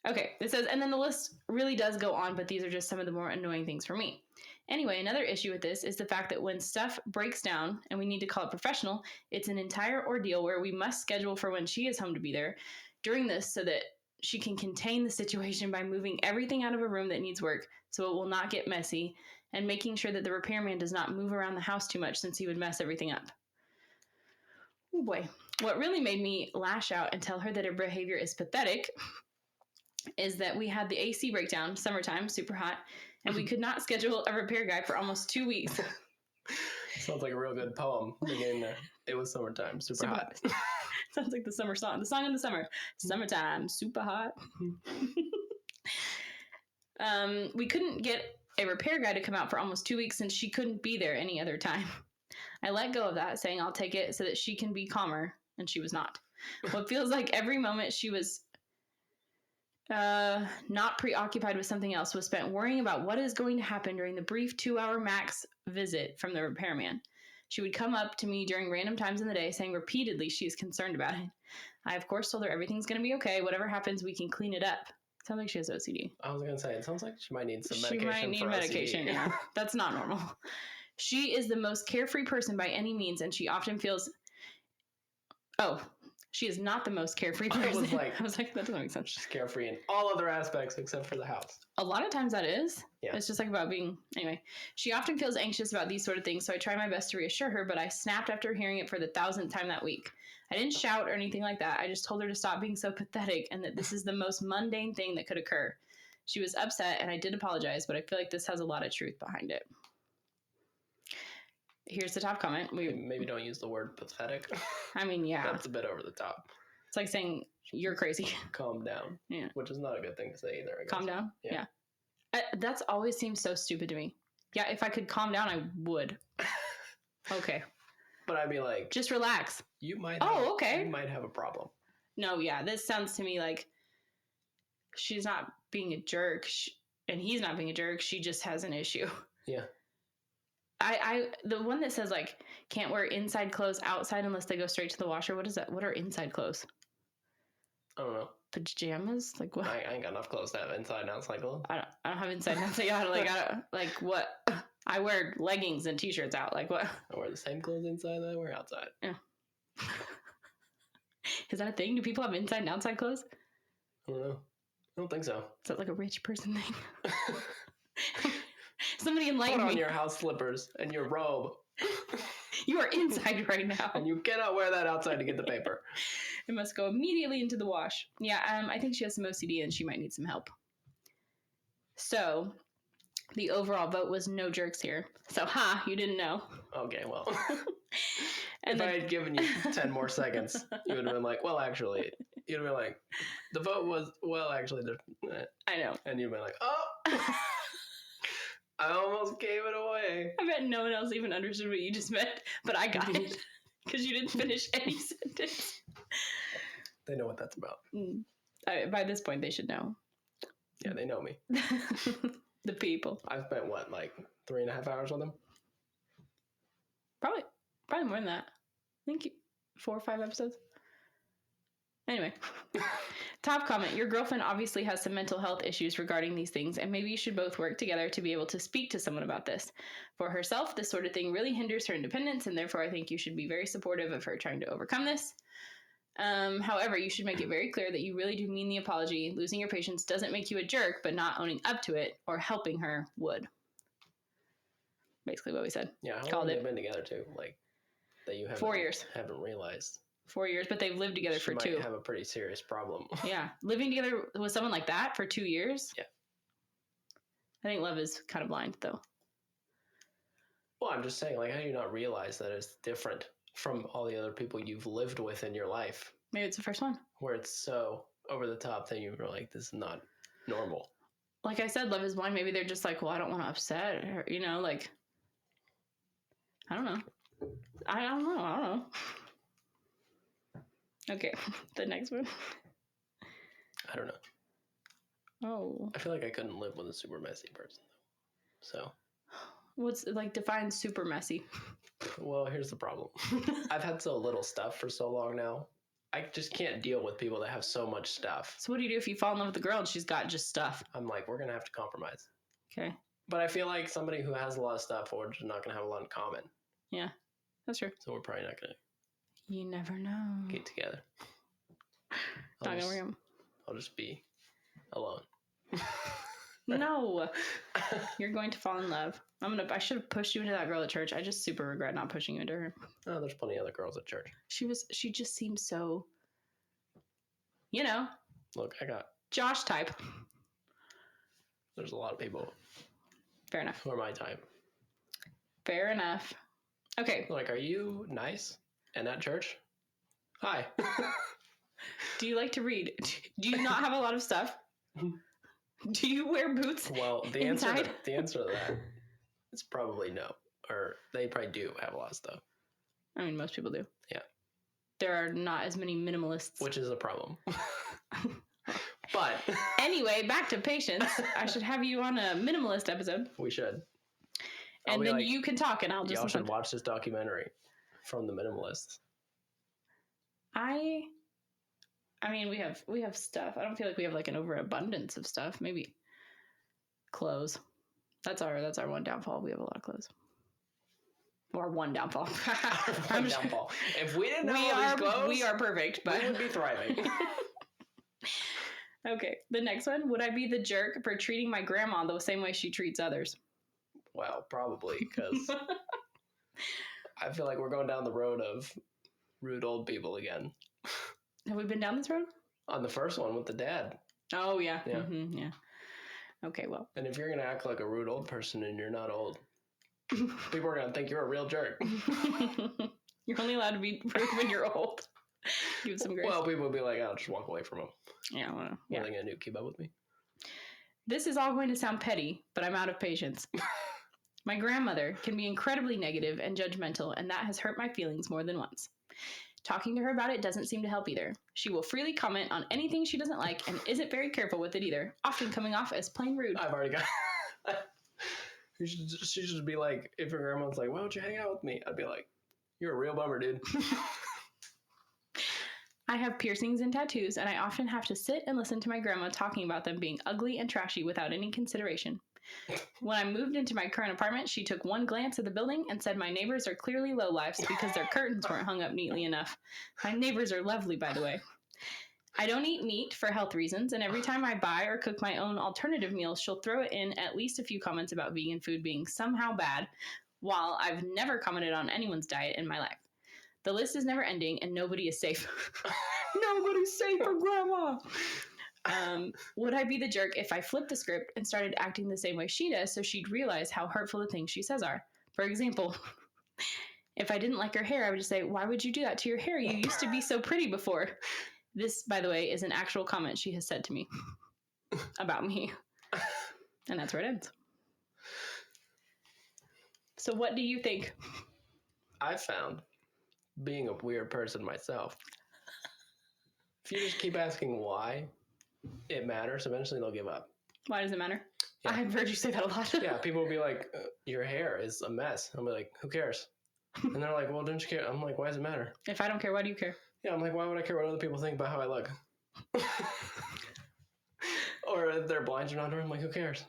Okay, it says, and then the list really does go on, but these are just some of the more annoying things for me. Anyway, another issue with this is the fact that when stuff breaks down and we need to call it professional, it's an entire ordeal where we must schedule for when she is home to be there during this so that she can contain the situation by moving everything out of a room that needs work so it will not get messy and making sure that the repairman does not move around the house too much since he would mess everything up. Oh boy. What really made me lash out and tell her that her behavior is pathetic is that we had the AC breakdown, summertime, super hot, and we could not schedule a repair guy for almost 2 weeks. Sounds like a real good poem beginning there. It was summertime, super hot. Sounds like the summer song. The song in the summer. Summertime, super hot. We couldn't get a repair guy to come out for almost 2 weeks since she couldn't be there any other time. I let go of that, saying I'll take it so that she can be calmer, and she was not. What feels like every moment she was not preoccupied with something else was spent worrying about what is going to happen during the brief 2-hour max visit from the repairman. She would come up to me during random times in the day, saying repeatedly she is concerned about it. I, of course, told her everything's going to be okay. Whatever happens, we can clean it up. Sounds like she has OCD. I was going to say, it sounds like she might need some She medication might need for medication, OCD. yeah. That's not normal. She is the most carefree person by any means, and she often feels... Oh, she is not the most carefree person. I was like, that doesn't make sense. She's carefree in all other aspects except for the house. A lot of times that is. Yeah. It's just like about being... Anyway, she often feels anxious about these sort of things, so I try my best to reassure her, but I snapped after hearing it for the 1,000th time that week. I didn't shout or anything like that. I just told her to stop being so pathetic and that this is the most mundane thing that could occur. She was upset, and I did apologize, but I feel like this has a lot of truth behind it. Here's the top comment. Maybe don't use the word pathetic. I mean, yeah. That's a bit over the top. It's like saying, you're crazy. Calm down. Yeah. Which is not a good thing to say either, I guess. Calm down? Yeah. That's always seems so stupid to me. Yeah, if I could calm down, I would. Okay. But I'd be like... Just relax. You might have a problem. No, yeah. This sounds to me like she's not being a jerk, and he's not being a jerk. She just has an issue. Yeah. The one that says, like, can't wear inside clothes outside unless they go straight to the washer. What is that? What are inside clothes? I don't know. Pajamas? Like what? I ain't got enough clothes to have inside and outside clothes. I don't have inside and outside. Like what? I wear leggings and t-shirts out. Like what? I wear the same clothes inside that I wear outside. Yeah. Is that a thing? Do people have inside and outside clothes? I don't know. I don't think so. Is that like a rich person thing? Somebody enlighten me. Put on your house slippers and your robe. You are inside right now. And you cannot wear that outside to get the paper. It must go immediately into the wash. Yeah, I think she has some OCD and she might need some help. So, the overall vote was no jerks here. So, you didn't know. Okay, well. If I had given you 10 more seconds, you would have been like, well, actually. You'd have been like, the vote was, well, actually. I know. And you'd be like, oh. I almost gave it away. I bet no one else even understood what you just meant, but I got it. Because you didn't finish any sentence. They know what that's about. By this point, they should know. Yeah, they know me. The people. I've spent, 3.5 hours with them? Probably more than that. I think 4 or 5 episodes. Anyway. Top comment. Your girlfriend obviously has some mental health issues regarding these things, and maybe you should both work together to be able to speak to someone about this. For herself, this sort of thing really hinders her independence, and therefore I think you should be very supportive of her trying to overcome this. However, you should make it very clear that you really do mean the apology. Losing your patience doesn't make you a jerk, but not owning up to it or helping her would. Basically what we said. Yeah, how long have they been together too? That you 4 years. Haven't realized. 4 years, but they've lived together for 2. She might have a pretty serious problem. Yeah. Living together with someone like that for 2 years? Yeah. I think love is kind of blind, though. Well, I'm just saying, how do you not realize that it's different from all the other people you've lived with in your life? Maybe it's the first one. Where it's so over the top that you're like, this is not normal. Like I said, love is blind. Maybe they're just like, well, I don't want to upset her. I don't know. I don't know. Okay, the next one. I don't know. Oh. I feel like I couldn't live with a super messy person, though. So. What's, define super messy? Well, here's the problem. I've had so little stuff for so long now. I just can't deal with people that have so much stuff. So what do you do if you fall in love with a girl and she's got just stuff? I'm like, we're going to have to compromise. Okay. But I feel like somebody who has a lot of stuff, we're just not going to have a lot in common. Yeah, that's true. So we're probably not going to. You never know. Get together. I'll just be alone. No. You're going to fall in love. I should have pushed you into that girl at church. I just super regret not pushing you into her. Oh, there's plenty of other girls at church. She just seems so, Look, I got Josh type. There's a lot of people. Fair enough. Who are my type. Fair enough. Okay. Are you nice and at church? Hi. Do you like to read? Do you not have a lot of stuff? Do you wear boots? Well, the inside? answer to that is probably no. Or they probably do have a lot of stuff. I mean, most people do. Yeah. There are not as many minimalists. Which is a problem. But anyway, back to patience. I should have you on a minimalist episode. We should. And then you can talk and I'll just y'all should watch this documentary from the minimalists. I mean, we have stuff. I don't feel like we have like an overabundance of stuff. Maybe clothes. That's our one downfall. We have a lot of clothes. Or one downfall. One downfall. If we didn't have all these clothes, we are perfect. But we would be thriving. Okay, the next one. Would I be the jerk for treating my grandma the same way she treats others? Well, probably, because I feel like we're going down the road of rude old people again. Have we been down this road? On the first one with the dad. Oh, yeah. Yeah. Mm-hmm, yeah. Okay, well. And if you're going to act like a rude old person and you're not old, people are going to think you're a real jerk. You're only allowed to be rude when you're old. Give some grace. Well, people will be like, I'll just walk away from them. Yeah, well, What are they going to do? Keep up with me? This is all going to sound petty, but I'm out of patience. My grandmother can be incredibly negative and judgmental, and that has hurt my feelings more than once. Talking to her about it doesn't seem to help either. She will freely comment on anything she doesn't like and isn't very careful with it either, often coming off as plain rude. I've already got... She should just be like, if your grandma's like, why don't you hang out with me? I'd be like, you're a real bummer, dude. I have piercings and tattoos, and I often have to sit and listen to my grandma talking about them being ugly and trashy without any consideration. When I moved into my current apartment, she took one glance at the building and said my neighbors are clearly lowlifes because their curtains weren't hung up neatly enough. My neighbors are lovely, by the way. I don't eat meat for health reasons, and every time I buy or cook my own alternative meals, she'll throw it in at least a few comments about vegan food being somehow bad, while I've never commented on anyone's diet in my life. The list is never ending, and nobody is safe. Nobody's safe from Grandma! Would I be the jerk if I flipped the script and started acting the same way she does so she'd realize how hurtful the things she says are? For example, if I didn't like her hair, I would just say, why would you do that to your hair? You used to be so pretty before. This, by the way, is an actual comment she has said to me about me. And that's where it ends. So what do you think? I found, being a weird person myself, if you just keep asking why it matters, eventually they'll give up. Why does it matter? Yeah. I've heard you say that a lot. Yeah, people will be like, your hair is a mess. I'll be like, who cares? And they're like, well, don't you care? I'm like, why does it matter? If I don't care, why do you care? Yeah, I'm like, why would I care what other people think about how I look? Or if their blinds are not drawn, I'm like, who cares?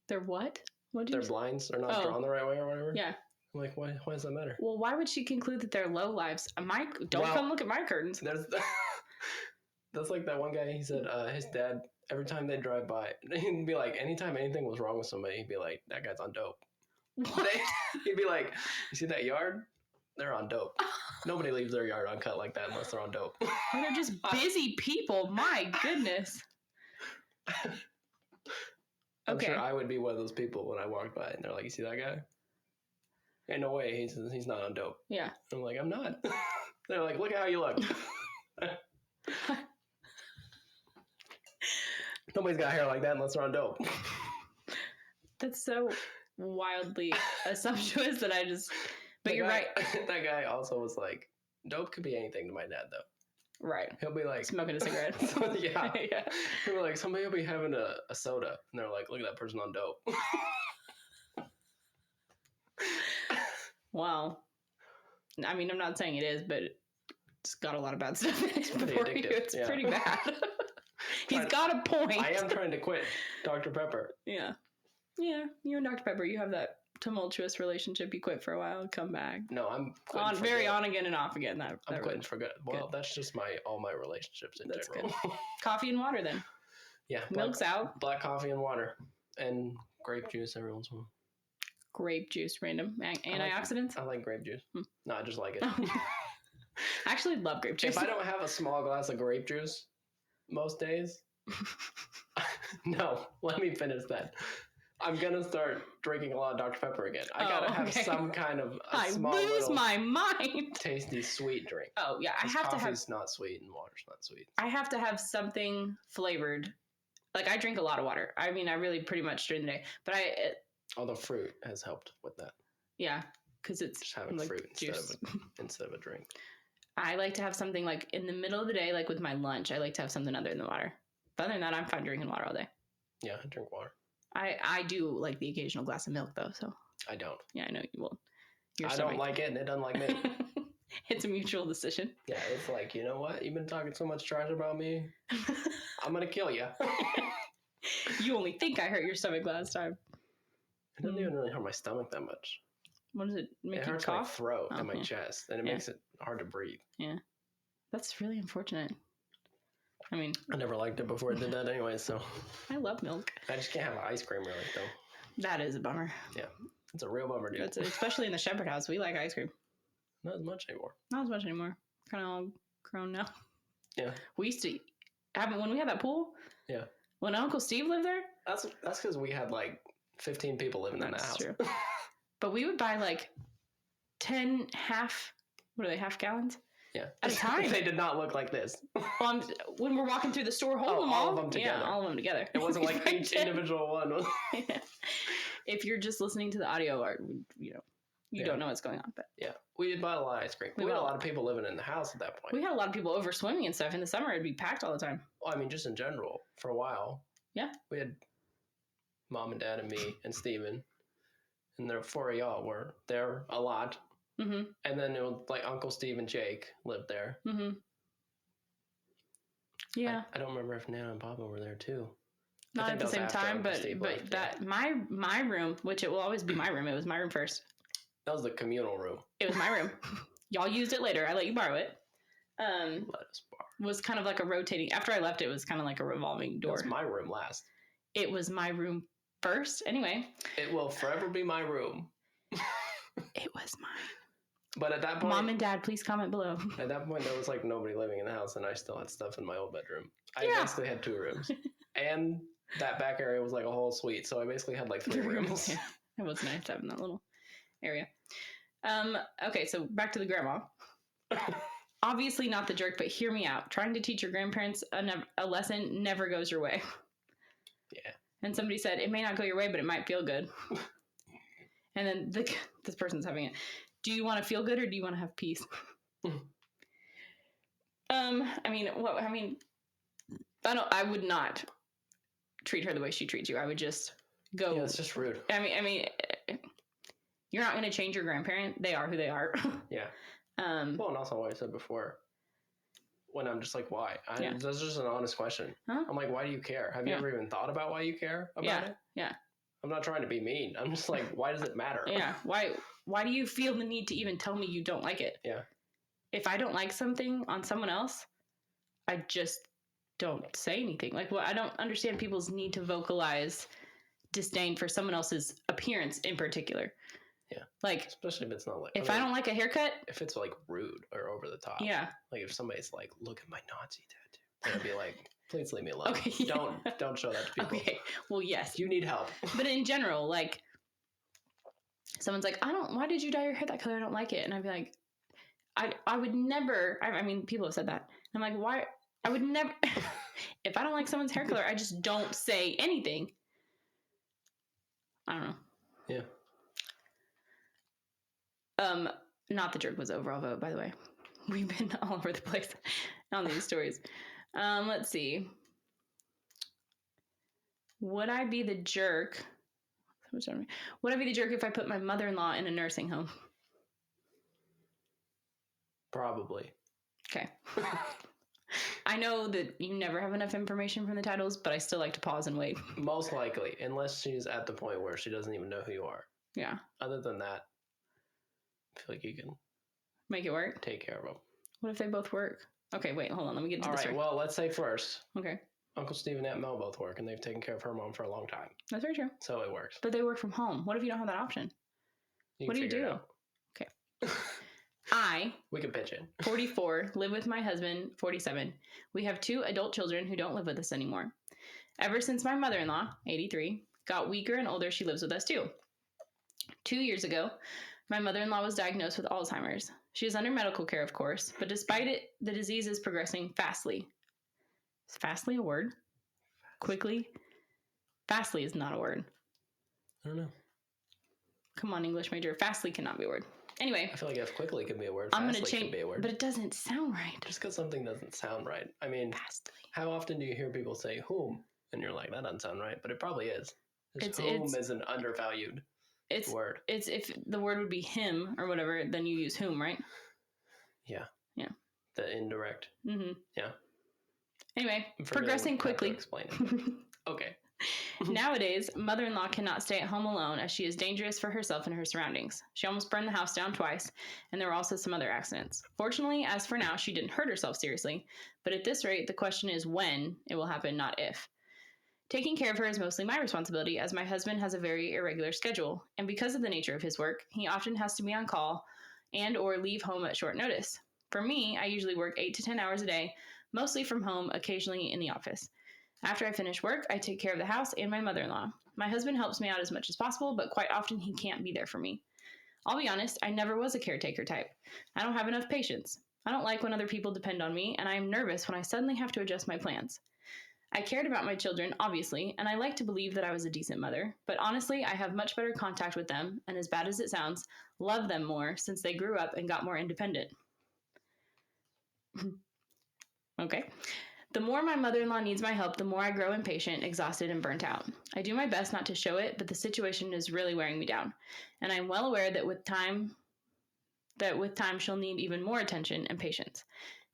Their what? What do Their you blinds are not drawn the right way or whatever. Yeah. I'm like, why does that matter? Well, why would she conclude that they're low lives? Don't come look at my curtains. That's like that one guy, he said his dad, every time they drive by, he'd be like, anytime anything was wrong with somebody, he'd be like, that guy's on dope. What? He'd be like, you see that yard? They're on dope. Nobody leaves their yard uncut like that unless they're on dope. They're just busy people. My goodness. I'm sure I would be one of those people when I walked by and they're like, you see that guy? Ain't no way, he's not on dope. Yeah. I'm like, I'm not. They're like, look at how you look. Nobody's got hair like that unless they're on dope. That's so wildly assumptuous that I just... But you're right. That guy also was like, dope could be anything to my dad, though. Right. He'll be like... Smoking a cigarette. Yeah. Yeah. He'll be like, somebody will be having a soda. And they're like, look at that person on dope. Well, I mean, I'm not saying it is, but it's got a lot of bad stuff in it. It's pretty addictive. It's pretty bad. He's got a point. I am trying to quit Dr. Pepper. Yeah. Yeah, you and Dr. Pepper, you have that tumultuous relationship. You quit for a while, come back. No, I'm quitting for very good. On again and off again. I'm quitting for good. Well, that's just all my relationships in general. Good. Coffee and water then. Yeah. Milk's out. Black coffee and water. And grape juice every once in a while. Grape juice, random antioxidants? I like grape juice. No, I just like it. I actually love grape juice. If I don't have a small glass of grape juice most days, no, let me finish that. I'm gonna start drinking a lot of Dr. Pepper again. I gotta have some kind of small lose little my mind. tasty sweet drink. Oh yeah, I have to have. Coffee's not sweet and water's not sweet. I have to have something flavored. Like I drink a lot of water. I mean, I really pretty much during the day. But although fruit has helped with that. Yeah, because it's just having like fruit juice. instead of a drink. I like to have something like in the middle of the day, like with my lunch. I like to have something other than water. But other than that, I'm fine drinking water all day. Yeah, I drink water. I do like the occasional glass of milk though. So I don't. Yeah, I know you will. I don't like it, and it doesn't like me. It's a mutual decision. Yeah, it's like, you know what? You've been talking so much trash about me. I'm gonna kill you. You only think I hurt your stomach last time. It doesn't even really hurt my stomach that much. What does it make? It you hurts cough? my throat and my chest, and it makes it hard to breathe. Yeah, that's really unfortunate. I mean, I never liked it before it did that anyway, so. I love milk. I just can't have ice cream really, though. That is a bummer. Yeah, it's a real bummer, dude. Especially in the Shepherd house, we like ice cream. Not as much anymore. Not as much anymore. Kind of all grown now. Yeah. We used to have it when we had that pool. Yeah. When Uncle Steve lived there. That's because we had like 15 people living in that house. That's true. But we would buy like 10 half gallons? Yeah. At a time. They did not look like this. Well, when we're walking through the store, hold them all. All of them together. Yeah, all of them together. It wasn't like each individual one. Yeah. If you're just listening to the audio art, you don't know what's going on. But yeah, we did buy a lot of ice cream. We had a lot of people living in the house at that point. We had a lot of people over swimming and stuff. In the summer, it'd be packed all the time. Well, I mean, just in general, for a while. Yeah. We had Mom and Dad and me and Steven. And the four of y'all were there a lot. Mm-hmm. And then it was like Uncle Steve and Jake lived there. Mm-hmm. Yeah. I don't remember if Nana and Papa were there too. Not at the same time, but that my room, which it will always be my room. It was my room first. That was the communal room. It was my room. Y'all used it later. I let you borrow it. Let us borrow. Was kind of like a rotating. After I left, it was kind of like a revolving door. It was my room last. It was my room first. Anyway. It will forever be my room. It was mine. But at that point, Mom and Dad, please comment below. At that point, there was like nobody living in the house, and I still had stuff in my old bedroom. I basically had 2 rooms, and that back area was like a whole suite. So I basically had like 3 rooms. Yeah, it was nice having that little area. Okay, so back to the grandma. Obviously not the jerk, but hear me out. Trying to teach your grandparents a lesson never goes your way. Yeah. And somebody said, it may not go your way, but it might feel good. And then this person's having it. Do you want to feel good or do you want to have peace? I would not treat her the way she treats you. I would just go. Yeah, it's just rude. I mean, you're not going to change your grandparent. They are who they are. Yeah. Well, and also what I said before, when I'm just like, why? That's just an honest question. Huh? I'm like, why do you care? Have you ever even thought about why you care about it? Yeah. I'm not trying to be mean. I'm just like, why does it matter? Yeah. Why do you feel the need to even tell me you don't like it? Yeah. If I don't like something on someone else, I just don't say anything. Like, I don't understand people's need to vocalize disdain for someone else's appearance in particular. Yeah. Like, especially if it's not like, if I don't like a haircut, if it's like rude or over the top. Yeah. Like if somebody's like, look at my Nazi tattoo, I'd be like, please leave me alone. Okay. Don't show that to people. Okay. Well, yes. You need help. But in general, like, someone's like, why did you dye your hair that color? I don't like it. And I'd be like, I would never, I mean, people have said that. I'm like, why? I would never, if I don't like someone's hair color, I just don't say anything. I don't know. Yeah. Not the jerk was the overall vote, by the way. We've been all over the place on these stories. Let's see. Would I be the jerk? Would I be the jerk if I put my mother-in-law in a nursing home? Probably. Okay. I know that you never have enough information from the titles, but I still like to pause and wait. Most likely, unless she's at the point where she doesn't even know who you are. Yeah. Other than that, I feel like you can make it work. Take care of them. What if they both work? Okay, wait, hold on. Let me get into this. All right, well, let's say first. Okay. Uncle Steve and Aunt Mel both work, and they've taken care of her mom for a long time. That's very true. So it works. But they work from home. What if you don't have that option? What do you do? Okay. We can pitch in. 44, live with my husband, 47. We have 2 adult children who don't live with us anymore. Ever since my mother-in-law, 83, got weaker, and older. She lives with us too. 2 years ago, my mother-in-law was diagnosed with Alzheimer's. She is under medical care, of course, but despite it, the disease is progressing fastly. Is fastly a word? Quickly? Fastly is not a word. I don't know. Come on, English major. Fastly cannot be a word. Anyway. I feel like if quickly could be a word, I'm fastly gonna change, could be a word. but it doesn't sound right. Just because something doesn't sound right. I mean, Fastly. How often do you hear people say whom? And you're like, that doesn't sound right. But it probably is. Whom is an undervalued word. It's if the word would be him or whatever, then you use whom, right? Yeah. Yeah. The indirect. Mm-hmm. Yeah. Anyway, progressing quickly. Explain it. Okay. Nowadays, mother-in-law cannot stay at home alone as she is dangerous for herself and her surroundings. She almost burned the house down twice, and there were also some other accidents. Fortunately, as for now, she didn't hurt herself seriously, but at this rate, the question is when it will happen, not if. Taking care of her is mostly my responsibility, as my husband has a very irregular schedule, and because of the nature of his work, he often has to be on call and or leave home at short notice. For me, I usually work 8 to 10 hours a day, mostly from home, occasionally in the office. After I finish work, I take care of the house and my mother-in-law. My husband helps me out as much as possible, but quite often he can't be there for me. I'll be honest, I never was a caretaker type. I don't have enough patience. I don't like when other people depend on me, and I am nervous when I suddenly have to adjust my plans. I cared about my children, obviously, and I like to believe that I was a decent mother, but honestly, I have much better contact with them, and as bad as it sounds, love them more since they grew up and got more independent. Okay. The more my mother-in-law needs my help, the more I grow impatient, exhausted, and burnt out. I do my best not to show it, but the situation is really wearing me down, and I'm well aware that with time she'll need even more attention and patience.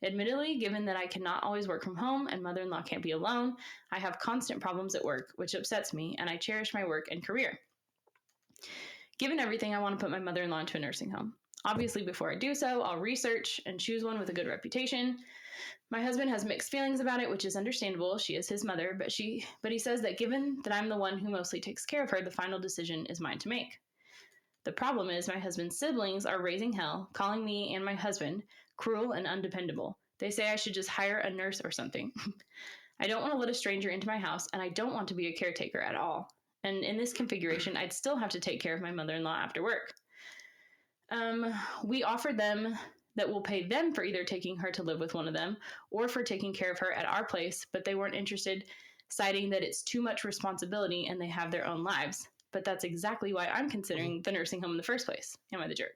Admittedly, given that I cannot always work from home and mother-in-law can't be alone, I have constant problems at work, which upsets me, and I cherish my work and career. Given everything, I want to put my mother-in-law into a nursing home. Obviously, before I do so, I'll research and choose one with a good reputation. My husband has mixed feelings about it, which is understandable. She is his mother, but he says that given that I'm the one who mostly takes care of her, the final decision is mine to make. The problem is my husband's siblings are raising hell, calling me and my husband cruel and undependable. They say I should just hire a nurse or something. I don't want to let a stranger into my house, and I don't want to be a caretaker at all. And in this configuration, I'd still have to take care of my mother-in-law after work. We offered them that we'll pay them for either taking her to live with one of them or for taking care of her at our place, but they weren't interested, citing that it's too much responsibility and they have their own lives. But that's exactly why I'm considering the nursing home in the first place. Am I the jerk?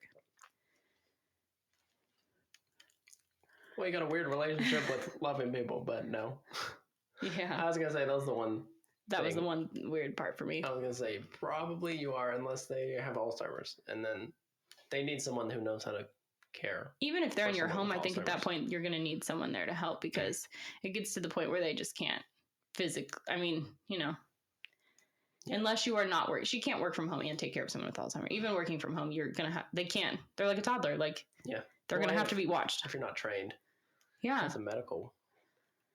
Well, you got a weird relationship with loving people, but no. Yeah. I was going to say, that was the one That was the one weird part for me. I was going to say, probably you are, unless they have Alzheimer's. And then they need someone who knows how to care. Even if they're in your home, I think at that point you're going to need someone there to help because it gets to the point where they just can't physically. I mean, unless you are not working. She can't work from home and take care of someone with Alzheimer's. Even working from home, you're going to have, they can. They're like a toddler. Like, yeah, they're going to have to be watched. If you're not trained. Yeah. As a medical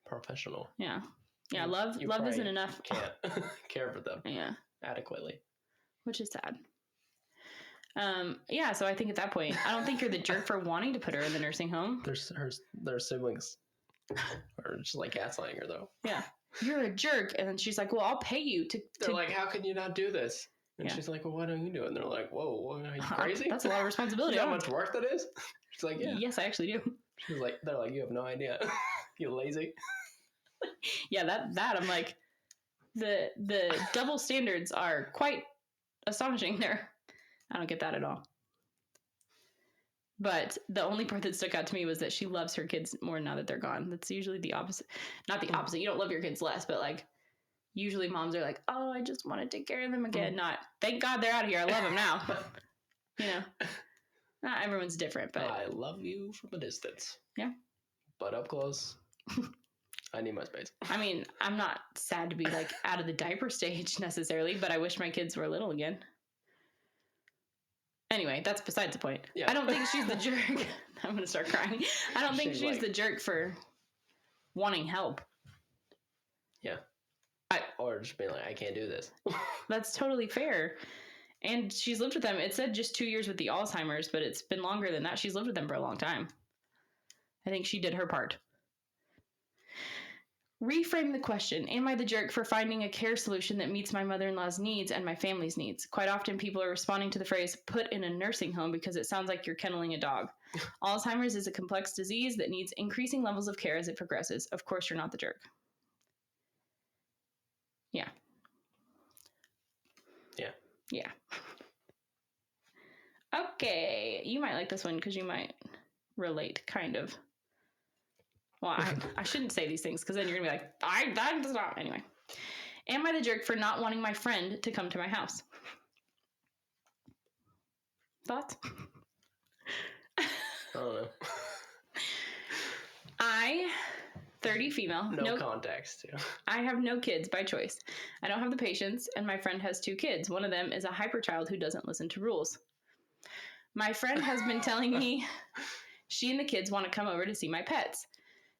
professional. Yeah. Yeah. Love isn't enough. Can't care for them. Yeah. Adequately. Which is sad. Yeah, so I think at that point, I don't think you're the jerk for wanting to put her in the nursing home. Their siblings are just like gaslighting her, though. Yeah. You're a jerk. And then she's like, well, I'll pay you to... They're like, how can you not do this? And she's like, well, why don't you do it? And they're like, whoa, are you crazy? That's a lot of responsibility. You know how much work that is? She's like, yeah. Yes, I actually do. She's like, they're like, you have no idea. You lazy. Yeah, that I'm like, the double standards are quite astonishing there. I don't get that at all. But the only part that stuck out to me was that she loves her kids more now that they're gone. That's usually the opposite. Not the opposite. You don't love your kids less, but like usually moms are like, oh, I just want to take care of them again. Not, thank God they're out of here. I love them now. Not everyone's different, but I love you from a distance. Yeah. But up close, I need my space. I mean, I'm not sad to be like out of the diaper stage necessarily, but I wish my kids were little again. Anyway, that's besides the point. Yeah. I don't think she's the jerk. I'm going to start crying. I don't think she's the jerk for wanting help. Yeah. Or just being like, I can't do this. That's totally fair. And she's lived with them. It said just 2 years with the Alzheimer's, but it's been longer than that. She's lived with them for a long time. I think she did her part. Reframe the question. Am I the jerk for finding a care solution that meets my mother-in-law's needs and my family's needs? Quite often people are responding to the phrase put in a nursing home because it sounds like you're kenneling a dog. Alzheimer's is a complex disease that needs increasing levels of care as it progresses. Of course, you're not the jerk. Yeah. Yeah. Yeah. Okay. You might like this one because you might relate, kind of. Well, I shouldn't say these things because then you're going to be like, that does not. Anyway. Am I the jerk for not wanting my friend to come to my house? Thoughts? I don't know. 30 female. No context. Yeah. I have no kids by choice. I don't have the patience, and my friend has 2 kids. One of them is a hyper child who doesn't listen to rules. My friend has been telling me she and the kids want to come over to see my pets.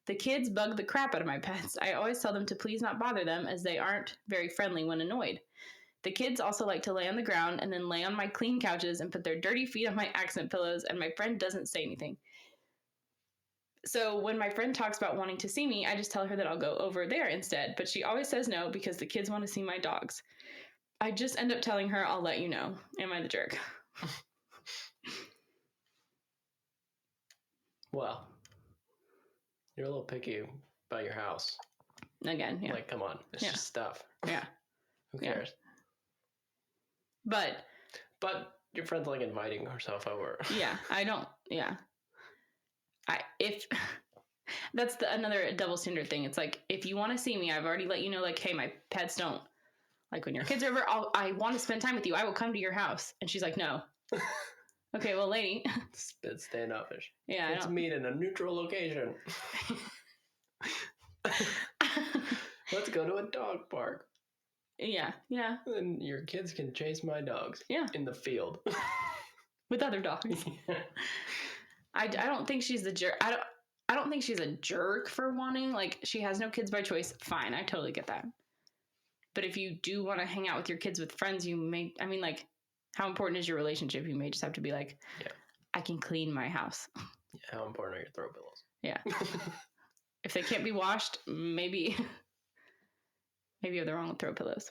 The kids bug the crap out of my pets. I always tell them to please not bother them as they aren't very friendly when annoyed. The kids also like to lay on the ground and then lay on my clean couches and put their dirty feet on my accent pillows, and my friend doesn't say anything. So when my friend talks about wanting to see me, I just tell her that I'll go over there instead, but she always says no because the kids want to see my dogs. I just end up telling her I'll let you know. Am I the jerk? Well, you're a little picky about your house. Again, yeah. Like, come on. It's just stuff. Yeah. Who cares? But your friend's like inviting herself over. Yeah, I don't. Yeah. That's another double standard thing. It's like, if you want to see me, I've already let you know, like, hey, my pets don't. Like, when your kids are over, I want to spend time with you. I will come to your house. And she's like, no. Okay, well, lady. It's standoffish. Yeah, Let's meet in a neutral location. Let's go to a dog park. Yeah, yeah. And your kids can chase my dogs. Yeah. In the field. With other dogs. I don't think she's the jerk. I don't think she's a jerk for wanting, like, she has no kids by choice. Fine, I totally get that. But if you do want to hang out with your kids with friends, you may, I mean, like, how important is your relationship? You may just have to be like, yeah, I can clean my house. Yeah, how important are your throw pillows? Yeah. If they can't be washed, maybe you have the wrong throw pillows.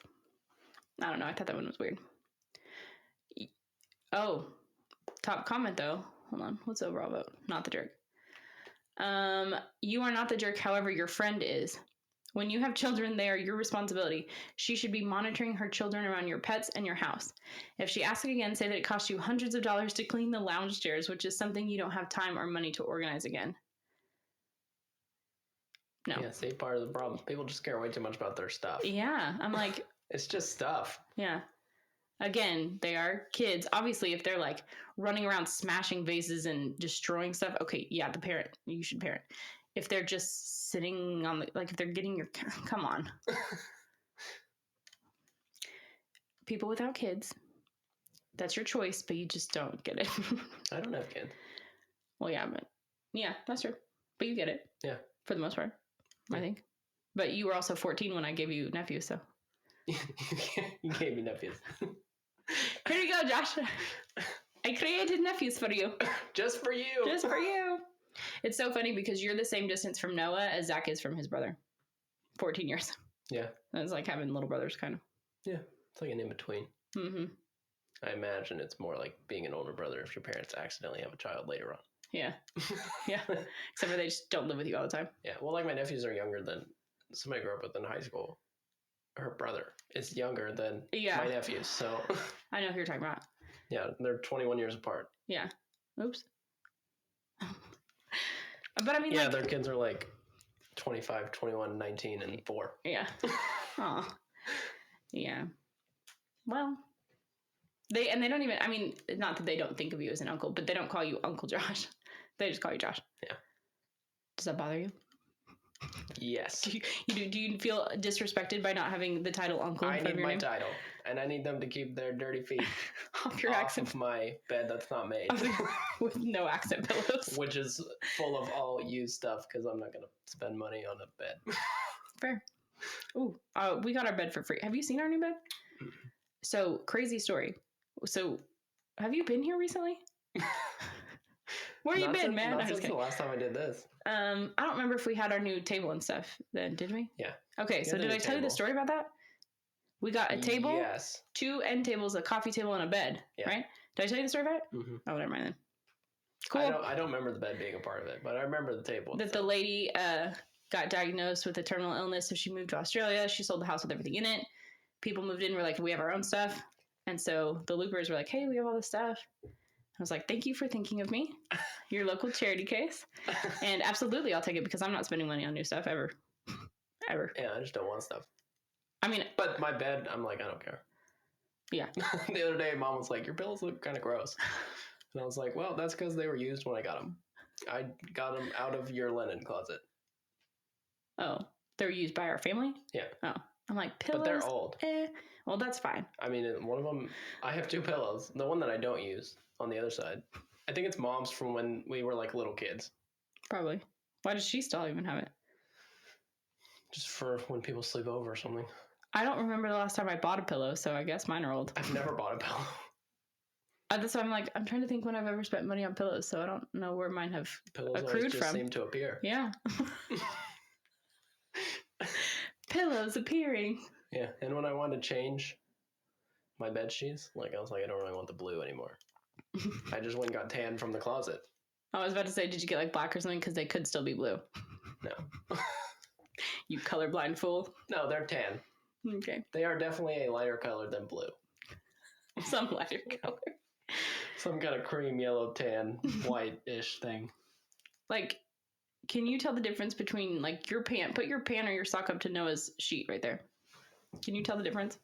I don't know. I thought that one was weird. Oh, top comment though. Hold on. What's the overall vote? Not the jerk. You are not the jerk, however, your friend is. When you have children, they are your responsibility. She should be monitoring her children around your pets and your house. If she asks again, say that it costs you hundreds of dollars to clean the lounge chairs, which is something you don't have time or money to organize again. No. Yeah, see, part of the problem. People just care way too much about their stuff. Yeah, I'm like... It's just stuff. Yeah. Again, they are kids. Obviously, if they're like running around smashing vases and destroying stuff, okay, yeah, you should parent. If they're just sitting on the, like, if they're getting your, come on. People without kids, that's your choice, but you just don't get it. I don't have kids. Well, yeah, that's true. But you get it. Yeah. For the most part, I think. But you were also 14 when I gave you nephews, so. You gave me nephews. Here you go, Josh. I created nephews for you. Just for you. Just for you. It's so funny because you're the same distance from Noah as Zach is from his brother. 14 years. Yeah. It's like having little brothers, kind of. Yeah. It's like an in-between. Mm-hmm. I imagine it's more like being an older brother if your parents accidentally have a child later on. Yeah. Yeah. Except for they just don't live with you all the time. Yeah. Well, like, my nephews are younger than somebody I grew up with in high school. Her brother is younger than my nephews, so... I know who you're talking about. Yeah, they're 21 years apart. Yeah. Oops. But I mean, yeah, their kids are like 25, 21, 19, and 4. Yeah. Oh. Yeah. Well, they don't even, I mean, not that they don't think of you as an uncle, but they don't call you Uncle Josh. They just call you Josh. Yeah. Does that bother you? Yes. Do you feel disrespected by not having the title uncle? I need my title, and I need them to keep their dirty feet off of my bed that's not made. With no accent pillows. Which is full of all used stuff, because I'm not going to spend money on a bed. Fair. Ooh, we got our bed for free. Have you seen our new bed? Mm-hmm. So, crazy story. So, have you been here recently? Where you been, man? Not since the last time I did this. I don't remember if we had our new table and stuff then, did we? Yeah. Okay, so did I tell you the story about that? We got a table, yes, 2 end tables, a coffee table, and a bed, right? Did I tell you the story about it? Mm-hmm. Oh, never mind then. Cool. I don't remember the bed being a part of it, but I remember the table. That the lady got diagnosed with a terminal illness, so she moved to Australia. She sold the house with everything in it. People moved in, were like, we have our own stuff. And so the Loopers were like, hey, we have all this stuff. I was like, thank you for thinking of me, your local charity case. And absolutely, I'll take it because I'm not spending money on new stuff ever. Ever. Yeah, I just don't want stuff. I mean, but my bed, I'm like, I don't care. Yeah. The other day, Mom was like, your pillows look kind of gross. And I was like, well, that's because they were used when I got them. I got them out of your linen closet. Oh, they're used by our family? Yeah. Oh, I'm like, pillows? But they're old. Well, that's fine. I mean, one of them, I have 2 pillows. The one that I don't use on the other side. I think it's Mom's from when we were like little kids. Probably. Why does she still even have it? Just for when people sleep over or something. I don't remember the last time I bought a pillow, so I guess mine are old. I've never bought a pillow. That's why I'm like, I'm trying to think when I've ever spent money on pillows, so I don't know where mine have Pillows accrued just from. Seem to appear. Yeah. Pillows appearing. Yeah, and when I wanted to change my bed sheets, like I was like, I don't really want the blue anymore. I just went and got tan from the closet. I was about to say, did you get like black or something? Because they could still be blue. No. You colorblind fool. No, they're tan. Okay. They are definitely a lighter color than blue. Some lighter color. Some kind of cream, yellow, tan, white-ish thing. Like, can you tell the difference between like your pant? Put your pant or your sock up to Noah's sheet right there. Can you tell the difference?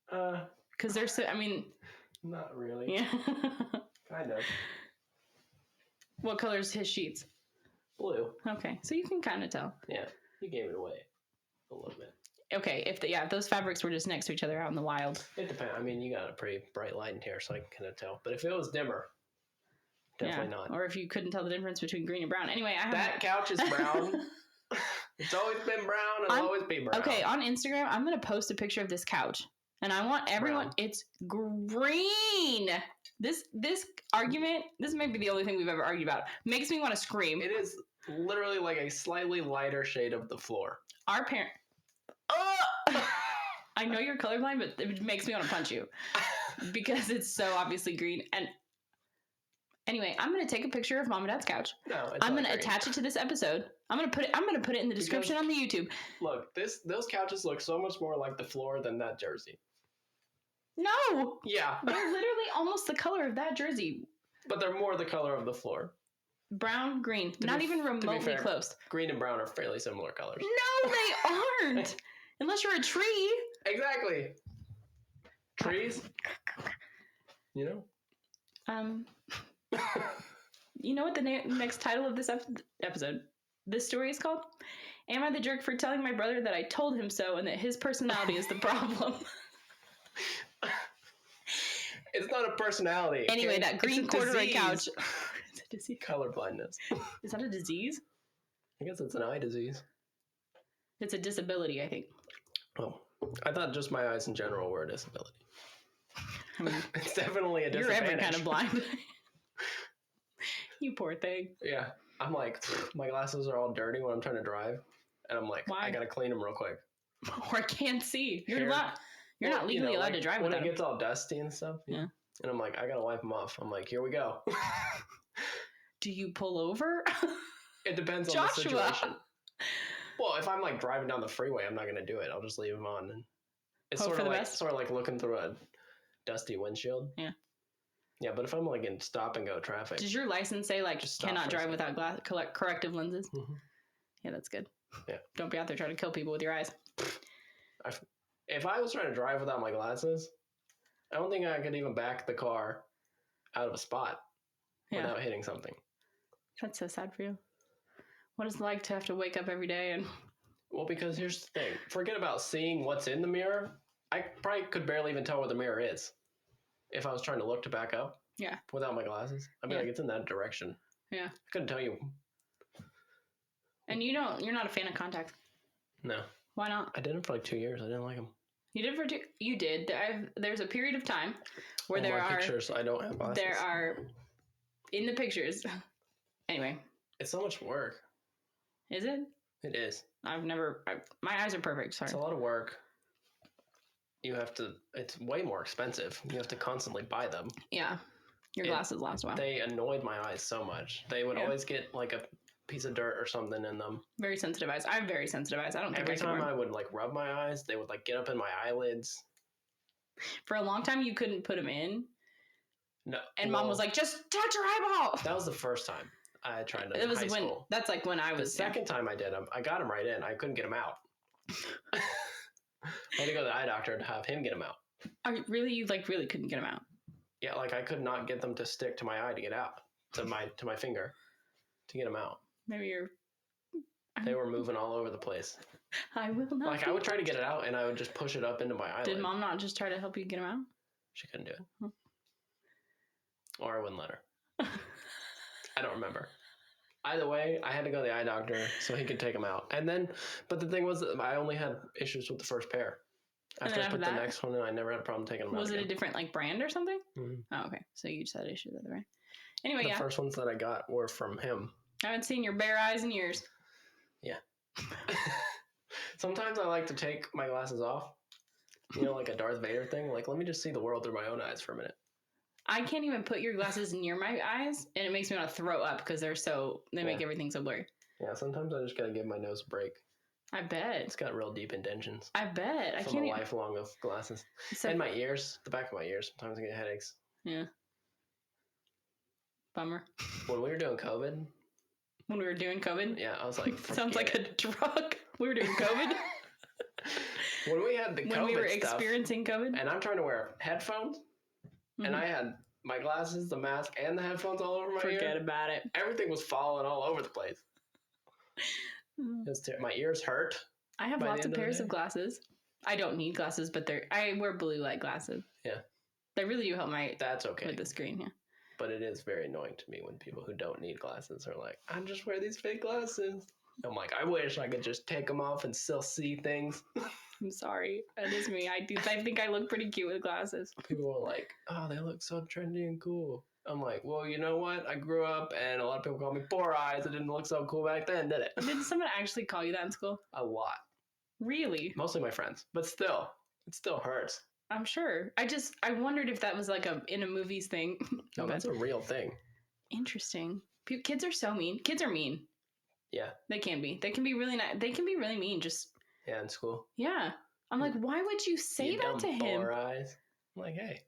Because they're so. I mean. Not really. Yeah. Kind of. What color is his sheets? Blue. Okay, so you can kind of tell. Yeah, you gave it away a little bit. Okay, if those fabrics were just next to each other out in the wild. It depends. I mean, you got a pretty bright light in here, so I can kind of tell. But if it was dimmer, definitely not. Or if you couldn't tell the difference between green and brown. Anyway, that couch is brown. It's always been brown. It'll always be brown. Okay, on Instagram, I'm gonna post a picture of this couch, and I want everyone. Brown. It's green. This argument. This may be the only thing we've ever argued about. Makes me want to scream. It is literally like a slightly lighter shade of the floor. Our parent. I know you're colorblind, but it makes me want to punch you because it's so obviously green. And anyway, I'm going to take a picture of Mom and Dad's couch. No, I'm going to attach it to this episode. I'm going to put it in the description on the YouTube. Look, those couches look so much more like the floor than that jersey. No. Yeah. They're literally almost the color of that jersey. But they're more the color of the floor. Brown, green. Not even remotely close. Green and brown are fairly similar colors. No, they aren't. Unless you're a tree. Exactly. Trees. You know? You know what the next title of this episode, this story is called? Am I the jerk for telling my brother that I told him so and that his personality is the problem? It's not a personality. Anyway, that green corduroy couch. It's a disease. Color blindness. Is that a disease? I guess it's an eye disease. It's a disability, I think. Oh, I thought just my eyes in general were a disability. I mean, it's definitely a disadvantage. You're ever kind of blind. You poor thing. Yeah. I'm like, my glasses are all dirty when I'm trying to drive. And I'm like, why? I gotta clean them real quick. Or I can't see. You're not legally allowed to drive when without it gets all dusty and stuff. Yeah. And I'm like, I gotta wipe them off. I'm like, here we go. Do you pull over? It depends on the situation. Well, if I'm like driving down the freeway, I'm not gonna do it. I'll just leave them on. And it's sort of like looking through a dusty windshield. Yeah. Yeah, but if I'm like in stop and go traffic. Does your license say like cannot drive without corrective lenses? Mm-hmm. Yeah, that's good. Yeah. Don't be out there trying to kill people with your eyes. If I was trying to drive without my glasses, I don't think I could even back the car out of a spot without hitting something. That's so sad for you. What is it like to have to wake up every day and... Well, because here's the thing. Forget about seeing what's in the mirror. I probably could barely even tell where the mirror is if I was trying to look to back up. Yeah. Without my glasses. I'd be like, it's in that direction. Yeah. I couldn't tell you. And you're not a fan of contacts? No. Why not? I did them for like 2 years. I didn't like them. You did for two. You did. There's a period of time where On there my are pictures. I don't have glasses. there are in the pictures. Anyway, It's so much work. is it? It is. My eyes are perfect. Sorry. It's a lot of work. You have to. It's way more expensive. You have to constantly buy them. Yeah. Your glasses last a while. They annoyed my eyes so much. They would always get like a piece of dirt or something in them. Very sensitive eyes. I have very sensitive eyes. I don't think every time I would like rub my eyes, they would like get up in my eyelids. For a long time, you couldn't put them in. No. And Mom was like, "Just touch your eyeball." That was the first time I tried to. It was high when school. That's like when I was. The second time I did them, I got them right in. I couldn't get them out. I had to go to the eye doctor to have him get them out. You really couldn't get them out. Yeah, like I could not get them to stick to my eye to get out to my finger to get them out. Maybe they were moving all over the place. I will not. Like I would try to get it out, and I would just push it up into my eyelid. Did Mom not just try to help you get them out? She couldn't do it, or I wouldn't let her. I don't remember. Either way, I had to go to the eye doctor so he could take them out. And then, but the thing was that I only had issues with the first pair. After I put the next one in, I never had a problem taking them out. Was it a different like brand or something? Mm-hmm. Oh, okay. So you just had issues with it, right? Anyway, the first ones that I got were from him. I haven't seen your bare eyes in years. Yeah. Sometimes I like to take my glasses off. You know, like a Darth Vader thing. Like, let me just see the world through my own eyes for a minute. I can't even put your glasses near my eyes, and it makes me want to throw up because they make everything so blurry. Yeah, sometimes I just gotta give my nose a break. I bet. It's got real deep indentions. I bet. I can't. From a lifelong of glasses. And my ears, the back of my ears, sometimes I get headaches. Yeah. Bummer. When we were doing COVID. Yeah, I was like, sounds like a drug. We were doing COVID. When we had the COVID when we were stuff, experiencing COVID. And I'm trying to wear headphones. Mm-hmm. And I had my glasses, the mask, and the headphones all over my ear. Forget about it. Everything was falling all over the place. My ears hurt. I have lots of pairs of glasses. I don't need glasses, but I wear blue light glasses. Yeah. They really do help That's okay. with the screen, yeah. But it is very annoying to me when people who don't need glasses are like, I just wear these fake glasses. I'm like, I wish I could just take them off and still see things. I'm sorry. That is me. I think I look pretty cute with glasses. People are like, oh, they look so trendy and cool. I'm like, well, you know what? I grew up and a lot of people call me Four Eyes. It didn't look so cool back then, did it? Did someone actually call you that in school? A lot. Really? Mostly my friends. But still, it still hurts. I'm sure. I wondered if that was like in a movies thing. No, that's a real thing. Interesting. Kids are so mean. Kids are mean. Yeah. They can be. They can be really nice. They can be really mean. Just. Yeah, in school. Yeah. I'm like, why would you say that to him? Four Eyes. I'm like, hey.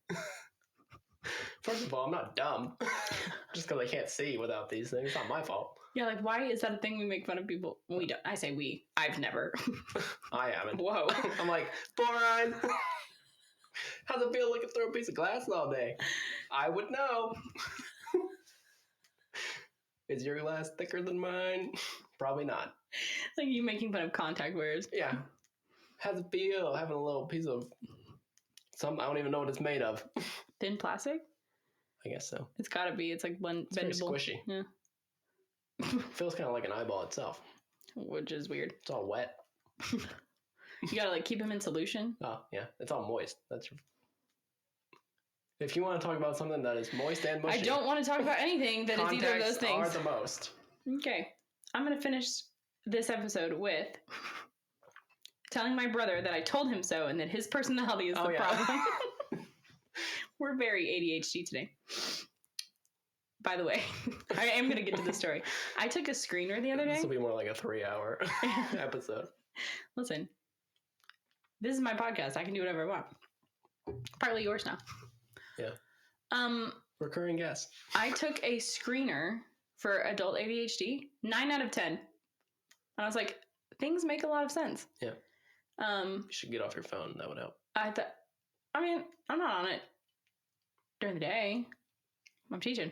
First of all, I'm not dumb. Just because I can't see without these things. It's not my fault. Yeah, like, why is that a thing we make fun of people? We don't. I say we. I've never. I haven't. Whoa. I'm like, Four Eyes. How's it feel looking through a piece of glass all day? I would know. Is your glass thicker than mine? Probably not. Like you making fun of contact wearers. Yeah. How's it feel having a little piece of something? I don't even know what it's made of. Thin plastic? I guess so. It's gotta be. It's like bendable. It's very squishy. Yeah. Feels kind of like an eyeball itself. Which is weird. It's all wet. You gotta like keep them in solution. Oh yeah, it's all moist. If you want to talk about something that is moist and mushy. I don't want to talk about anything that is either of those things. Are the most. Okay, I'm gonna finish this episode with telling my brother that I told him so and that his personality is the problem. We're very ADHD today. By the way, I am going to get to the story. I took a screener the other day. This will be more like a 3-hour episode. Listen, this is my podcast. I can do whatever I want. Partly yours now. Yeah. Recurring guest. I took a screener for adult ADHD. 9 out of 10. And I was like, things make a lot of sense. Yeah. You should get off your phone. That would help. I'm not on it during the day. I'm teaching.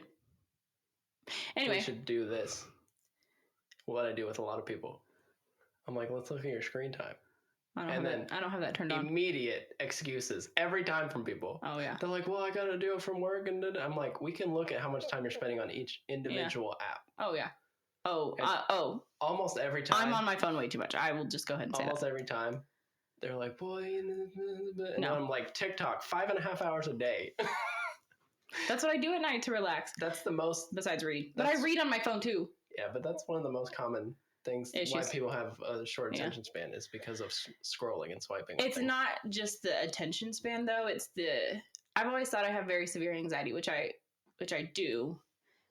Anyway. We should do this. What I do with a lot of people. I'm like, let's look at your screen time. I don't have that turned on. Immediate excuses every time from people. Oh, yeah. They're like, well, I got to do it from work. And I'm like, we can look at how much time you're spending on each individual app. Oh, yeah. Almost every time. I'm on my phone way too much. I will just go ahead and say almost every time. they're like, boy, and No. I'm like, TikTok, 5.5 hours a day. That's what I do at night to relax. That's the most. Besides read. But I read on my phone too. Yeah, but that's one of the most common things why people have a short attention span is because of scrolling and swiping. It's not just the attention span though. It's I've always thought I have very severe anxiety, which I do,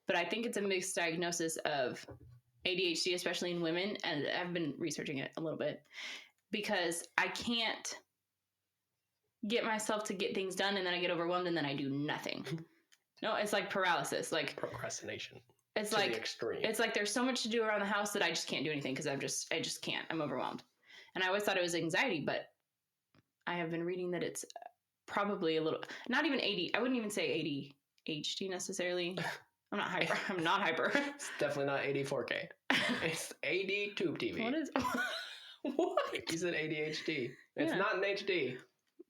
but I think it's a mixed diagnosis of ADHD, especially in women, and I've been researching it a little bit because I can't get myself to get things done, and then I get overwhelmed, and then I do nothing. No, it's like paralysis, like procrastination. It's like extreme. It's like there's so much to do around the house that I just can't do anything because I just can't. I'm overwhelmed, and I always thought it was anxiety, but I have been reading that it's probably a little, not even AD. I wouldn't even say ADHD necessarily. I'm not hyper. I'm not hyper. It's definitely not 84K. It's AD tube TV. What is? What? You said ADHD. It's not an HD.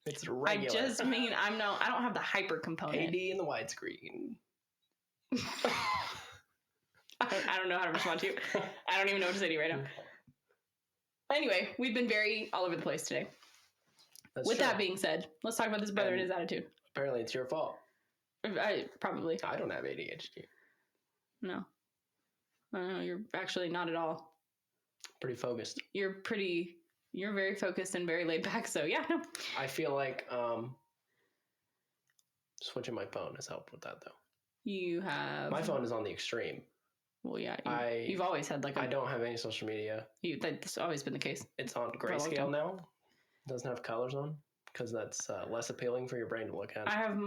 It's regular. I just mean I don't have the hyper component. AD in the widescreen. I don't know how to respond to you. I don't even know what to say to you right now. Anyway, we've been very all over the place today. With that being said, let's talk about this brother and his attitude. Apparently it's your fault. Probably. I don't have ADHD. No. You're actually not at all. Pretty focused. You're very focused and very laid back, so yeah, no. I feel like switching my phone has helped with that though. You have... My phone is on the extreme. Well, yeah. You've always had like I don't have any social media. That's always been the case. It's on grayscale now. It doesn't have colors on because that's less appealing for your brain to look at. I have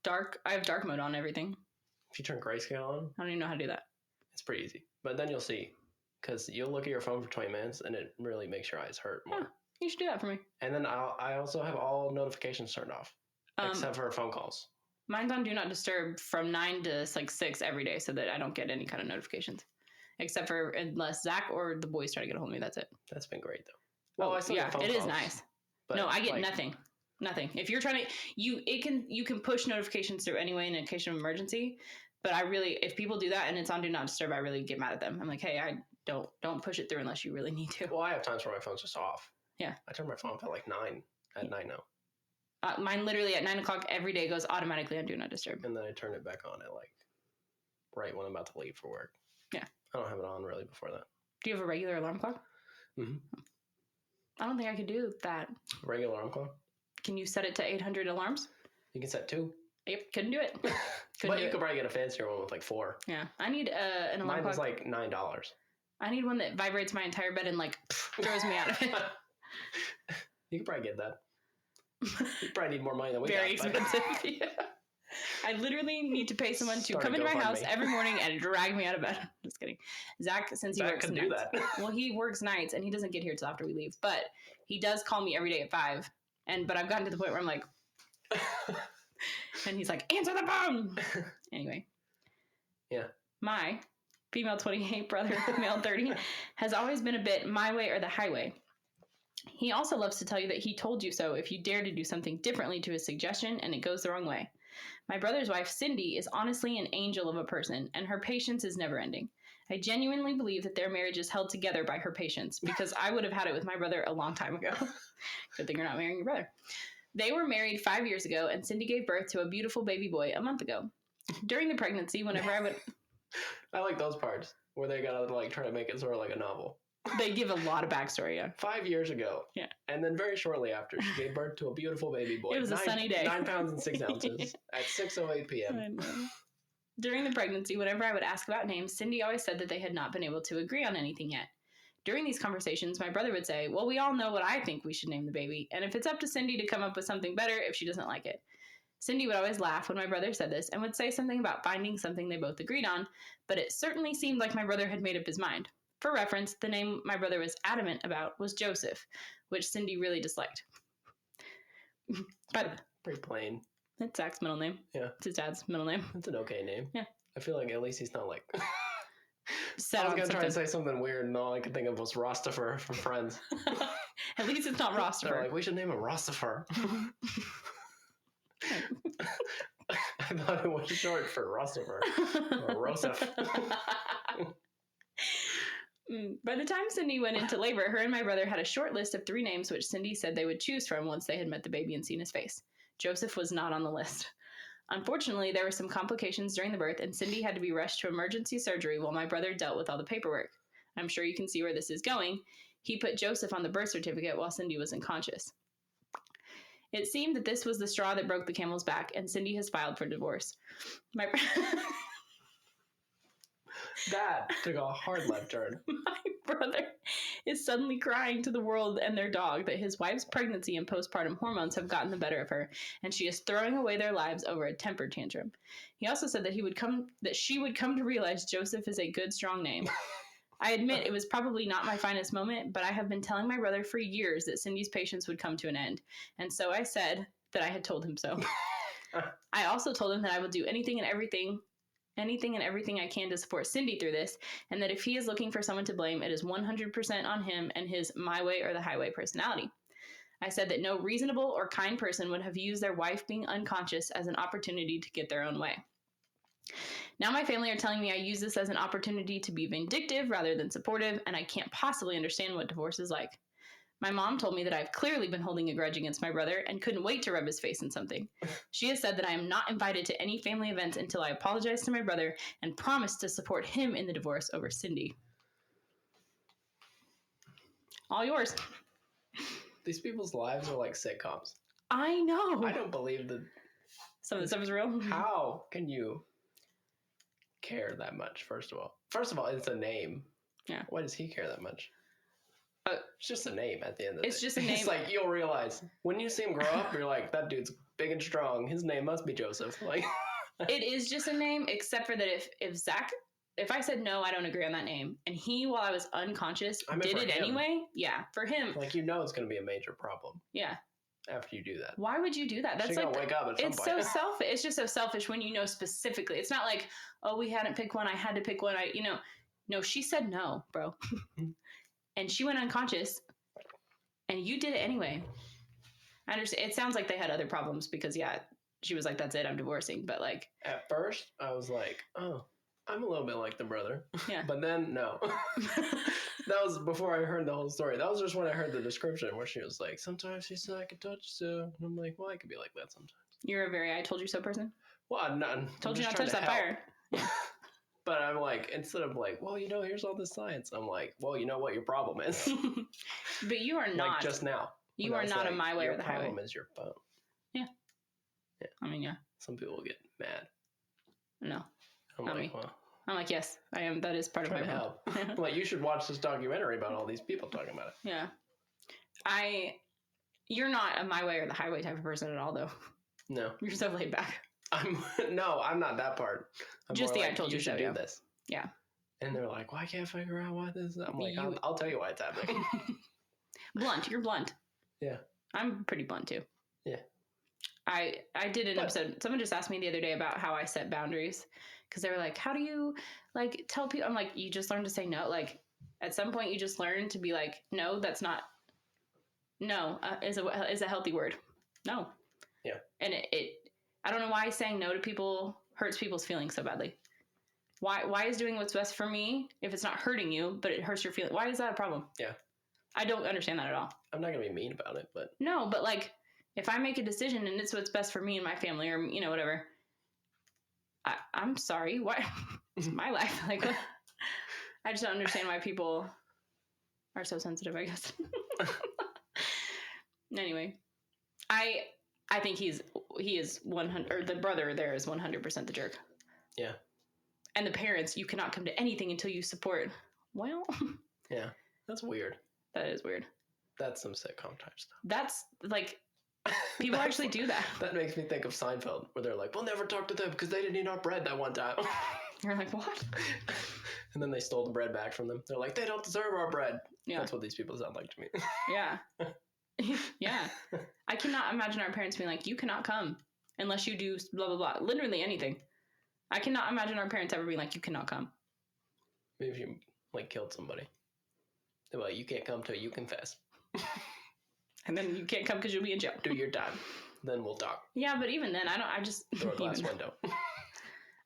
dark mode on everything. If you turn grayscale on... I don't even know how to do that. It's pretty easy. But then you'll see. Because you'll look at your phone for 20 minutes and it really makes your eyes hurt more. You should do that for me. And then I also have all notifications turned off. Except for phone calls. Mine's on Do Not Disturb from 9 to like 6 every day so that I don't get any kind of notifications. Except for unless Zach or the boys try to get a hold of me. That's it. That's been great though. Well, I still get phone calls. It is nice. No, I get nothing. Nothing. If you're trying to... You can push notifications through anyway in a case of emergency. But if people do that and it's on Do Not Disturb, I really get mad at them. I'm like, hey, don't push it through unless you really need to. Well, I have times where my phone's just off. Yeah. I turn my phone off at like 9 at night now. Mine literally at 9 o'clock every day goes automatically on Do Not Disturb. And then I turn it back on at like right when I'm about to leave for work. Yeah. I don't have it on really before that. Do you have a regular alarm clock? Mm-hmm. I don't think I could do that. Regular alarm clock? Can you set it to 800 alarms? You can set 2. Yep, couldn't do it. But you could probably get a fancier one with like 4. Yeah, I need an alarm clock. Mine clock. was like $9. I need one that vibrates my entire bed and like throws me out of it. You could probably get that. You probably need more money than we Very expensive. Yeah. I literally need to pay someone to come into my house every morning and drag me out of bed. Just kidding. Zach, since he works nights. Do that. Well, he works nights and he doesn't get here till after we leave. But he does call me every day at 5. But I've gotten to the point where I'm like... and he's like, answer the phone! Anyway. Yeah. My female 28 brother, male 30, has always been a bit my way or the highway. He also loves to tell you that he told you so if you dare to do something differently to his suggestion and it goes the wrong way. My brother's wife, Cindy, is honestly an angel of a person, and her patience is never ending. I genuinely believe that their marriage is held together by her patience, because I would have had it with my brother a long time ago. Good thing you're not marrying your brother. They were married 5 years ago, and Cindy gave birth to a beautiful baby boy a month ago. During the pregnancy, whenever I would... I like those parts, where they gotta like try to make it sort of like a novel. They give a lot of backstory, yeah. 5 years ago. Yeah. And then very shortly after, she gave birth to a beautiful baby boy. It was a sunny day. 9 pounds and 6 ounces at 6:08 p.m. During the pregnancy, whenever I would ask about names, Cindy always said that they had not been able to agree on anything yet. During these conversations, my brother would say, well, we all know what I think we should name the baby, and if it's up to Cindy to come up with something better if she doesn't like it. Cindy would always laugh when my brother said this and would say something about finding something they both agreed on, but it certainly seemed like my brother had made up his mind. For reference, the name my brother was adamant about was Joseph, which Cindy really disliked. But pretty plain. It's Zach's middle name. Yeah. It's his dad's middle name. It's an okay name. Yeah. I feel like at least he's not like... I was going to try to say something weird and all I could think of was Rostifer from Friends. At least it's not Rostifer. They're like, we should name him Rostifer. I thought it was short for Rostifer. Or Rosef. By the time Cindy went into labor, her and my brother had a short list of 3 names which Cindy said they would choose from once they had met the baby and seen his face. Joseph was not on the list. Unfortunately, there were some complications during the birth, and Cindy had to be rushed to emergency surgery while my brother dealt with all the paperwork. I'm sure you can see where this is going. He put Joseph on the birth certificate while Cindy was unconscious. It seemed that this was the straw that broke the camel's back, and Cindy has filed for divorce. That took a hard left turn. My brother is suddenly crying to the world and their dog that his wife's pregnancy and postpartum hormones have gotten the better of her, and she is throwing away their lives over a temper tantrum. He also said that she would come to realize Joseph is a good, strong name. I admit it was probably not my finest moment, but I have been telling my brother for years that Cindy's patience would come to an end, and so I said that I had told him so. I also told him that I would do anything and everything I can to support Cindy through this, and that if he is looking for someone to blame, it is 100% on him and his my way or the highway personality. I said that no reasonable or kind person would have used their wife being unconscious as an opportunity to get their own way. Now my family are telling me I use this as an opportunity to be vindictive rather than supportive, and I can't possibly understand what divorce is like. My mom told me that I've clearly been holding a grudge against my brother and couldn't wait to rub his face in something. She has said that I am not invited to any family events until I apologize to my brother and promise to support him in the divorce over Cindy. All yours. These people's lives are like sitcoms. I know. I don't believe that some of the stuff is real. How can you care that much, first of all, it's a name. Yeah. Why does he care that much? It's just a name at the end of It's just a name. It's like, you'll realize, when you see him grow up, you're like, that dude's big and strong. His name must be Joseph. Like, it is just a name, except for that if I said no, I don't agree on that name, and he, while I was unconscious, did it anyway, yeah, for him. Like, it's going to be a major problem. Yeah. After you do that. Why would you do that? That's like wake up at some it's point. So selfish. It's just so selfish when you know specifically. It's not like, oh, we hadn't picked one. I had to pick one. No, she said no, bro. And she went unconscious, and you did it anyway. I understand. It sounds like they had other problems because, yeah, she was like, that's it, I'm divorcing. But, like, at first, I was like, oh, I'm a little bit like the brother. Yeah. But then, no. That was before I heard the whole story. That was just when I heard the description where she was like, sometimes she said I could touch so. And I'm like, well, I could be like that sometimes. You're a very I told you so person? Well, I'm not. Told you not to touch that fire. Yeah. But I'm like, instead of like, well, here's all this science. I'm like, well, you know what your problem is. But you are not. Like just now. You are not a my way or the highway. Your problem is your phone. Yeah. I mean, yeah. Some people get mad. No. I'm not like, me. well. I'm like, yes, I am. That is part of my help. Like, you should watch this documentary about all these people talking about it. Yeah. You're not a my way or the highway type of person at all, though. No. You're so laid back. I'm not that part. I'm just the like, I told you should so, do this. Yeah. And they're like, well, I can't figure out why this is. I'm like, I'll tell you why it's happening. Blunt. You're blunt. Yeah. I'm pretty blunt, too. Yeah. I did an episode. Someone just asked me the other day about how I set boundaries. Because they were like, how do you, like, tell people? I'm like, you just learn to say no. Like, at some point, you just learn to be like, no, that's not. No is a healthy word. No. Yeah. And I don't know why saying no to people hurts people's feelings so badly. Why is doing what's best for me if it's not hurting you, but it hurts your feelings? Why is that a problem? Yeah. I don't understand that at all. I'm not going to be mean about it, but. No, but like, if I make a decision and it's what's best for me and my family or, whatever, I'm sorry. Why? It's my life. Like, I just don't understand why people are so sensitive, I guess. Anyway, I think he is 100, or the brother there is 100% the jerk. Yeah. And the parents, you cannot come to anything until you support. Well. Yeah. That's weird. That is weird. That's some sitcom type stuff. That's like, people actually do that. That makes me think of Seinfeld, where they're like, we'll never talk to them because they didn't eat our bread that one time. You're like, what? And then they stole the bread back from them. They're like, they don't deserve our bread. Yeah. That's what these people sound like to me. Yeah. Yeah. I cannot imagine our parents being like, you cannot come unless you do blah, blah, blah. Literally anything. I cannot imagine our parents ever being like, you cannot come. Maybe if you, like, killed somebody. They're like, you can't come till you confess. And then you can't come because you'll be in jail. Do your time. Then we'll talk. Yeah, but even then, I just... Through a glass window.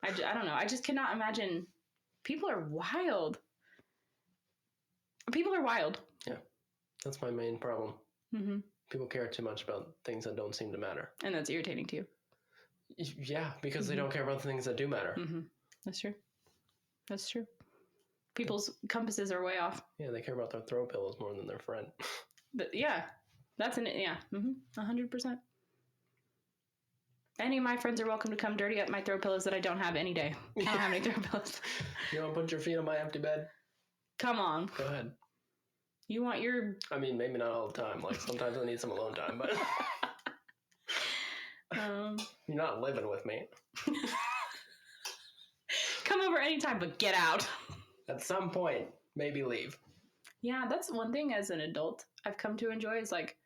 I don't know. I just cannot imagine. People are wild. People are wild. That's my main problem. Mm-hmm. People care too much about things that don't seem to matter. And that's irritating to you. Yeah, because they don't care about the things that do matter. Mm-hmm. That's true. That's true. People's compasses are way off. Yeah, they care about their throw pillows more than their friend. But yeah, that's 100%. Any of my friends are welcome to come dirty up my throw pillows that I don't have any day. I don't have any throw pillows. You want to put your feet on my empty bed? Come on. Go ahead. You want your... I mean, maybe not all the time. Like, sometimes I need some alone time, but... You're not living with me. Come over anytime, but get out. At some point, maybe leave. Yeah, that's one thing as an adult I've come to enjoy is like,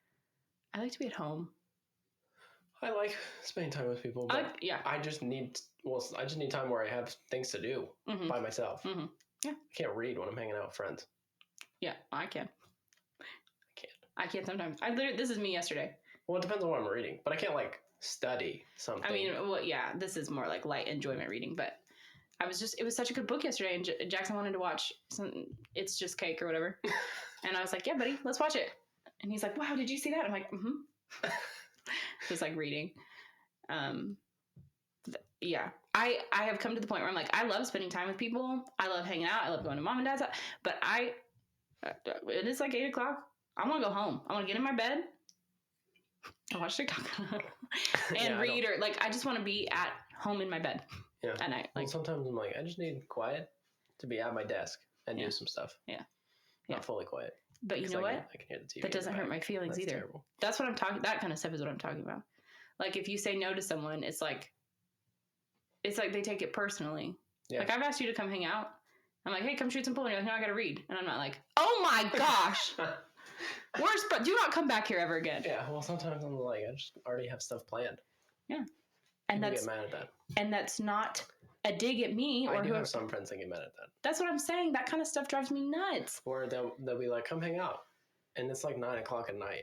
I like to be at home. I like spending time with people, but I just need time where I have things to do by myself. Mm-hmm. Yeah. I can't read when I'm hanging out with friends. Yeah, I can. I can't sometimes. This is me yesterday. Well, it depends on what I'm reading, but I can't like study something. I mean, well, yeah, this is more like light enjoyment reading, but it was such a good book yesterday, and Jackson wanted to watch It's Just Cake or whatever. And I was like, yeah, buddy, let's watch it. And he's like, wow, did you see that? I'm like, mm-hmm. Just like reading. Yeah. I have come to the point where I'm like, I love spending time with people. I love hanging out. I love going to mom and dad's house. But it is like 8 o'clock. I want to go home. I want to get in my bed. I watch TikTok and read, or like I just want to be at home in my bed at night. Like sometimes I'm like, I just need quiet to be at my desk and do some stuff. Yeah, not fully quiet. But you know what? I can hear the TV. That doesn't hurt my feelings either. Terrible. That's what I'm talking. That kind of stuff is what I'm talking about. Like if you say no to someone, it's like they take it personally. Yeah. Like I've asked you to come hang out. I'm like, hey, come shoot some pool. And you're like, no, I gotta read. And I'm not like, oh my gosh. Worst, but do not come back here ever again. Yeah, well, sometimes I'm like, I just already have stuff planned. Yeah, and people get mad at that. And that's not a dig at me or I do have some friends that get mad at that. That's what I'm saying. That kind of stuff drives me nuts. Or they'll be like, come hang out, and it's like 9 o'clock at night.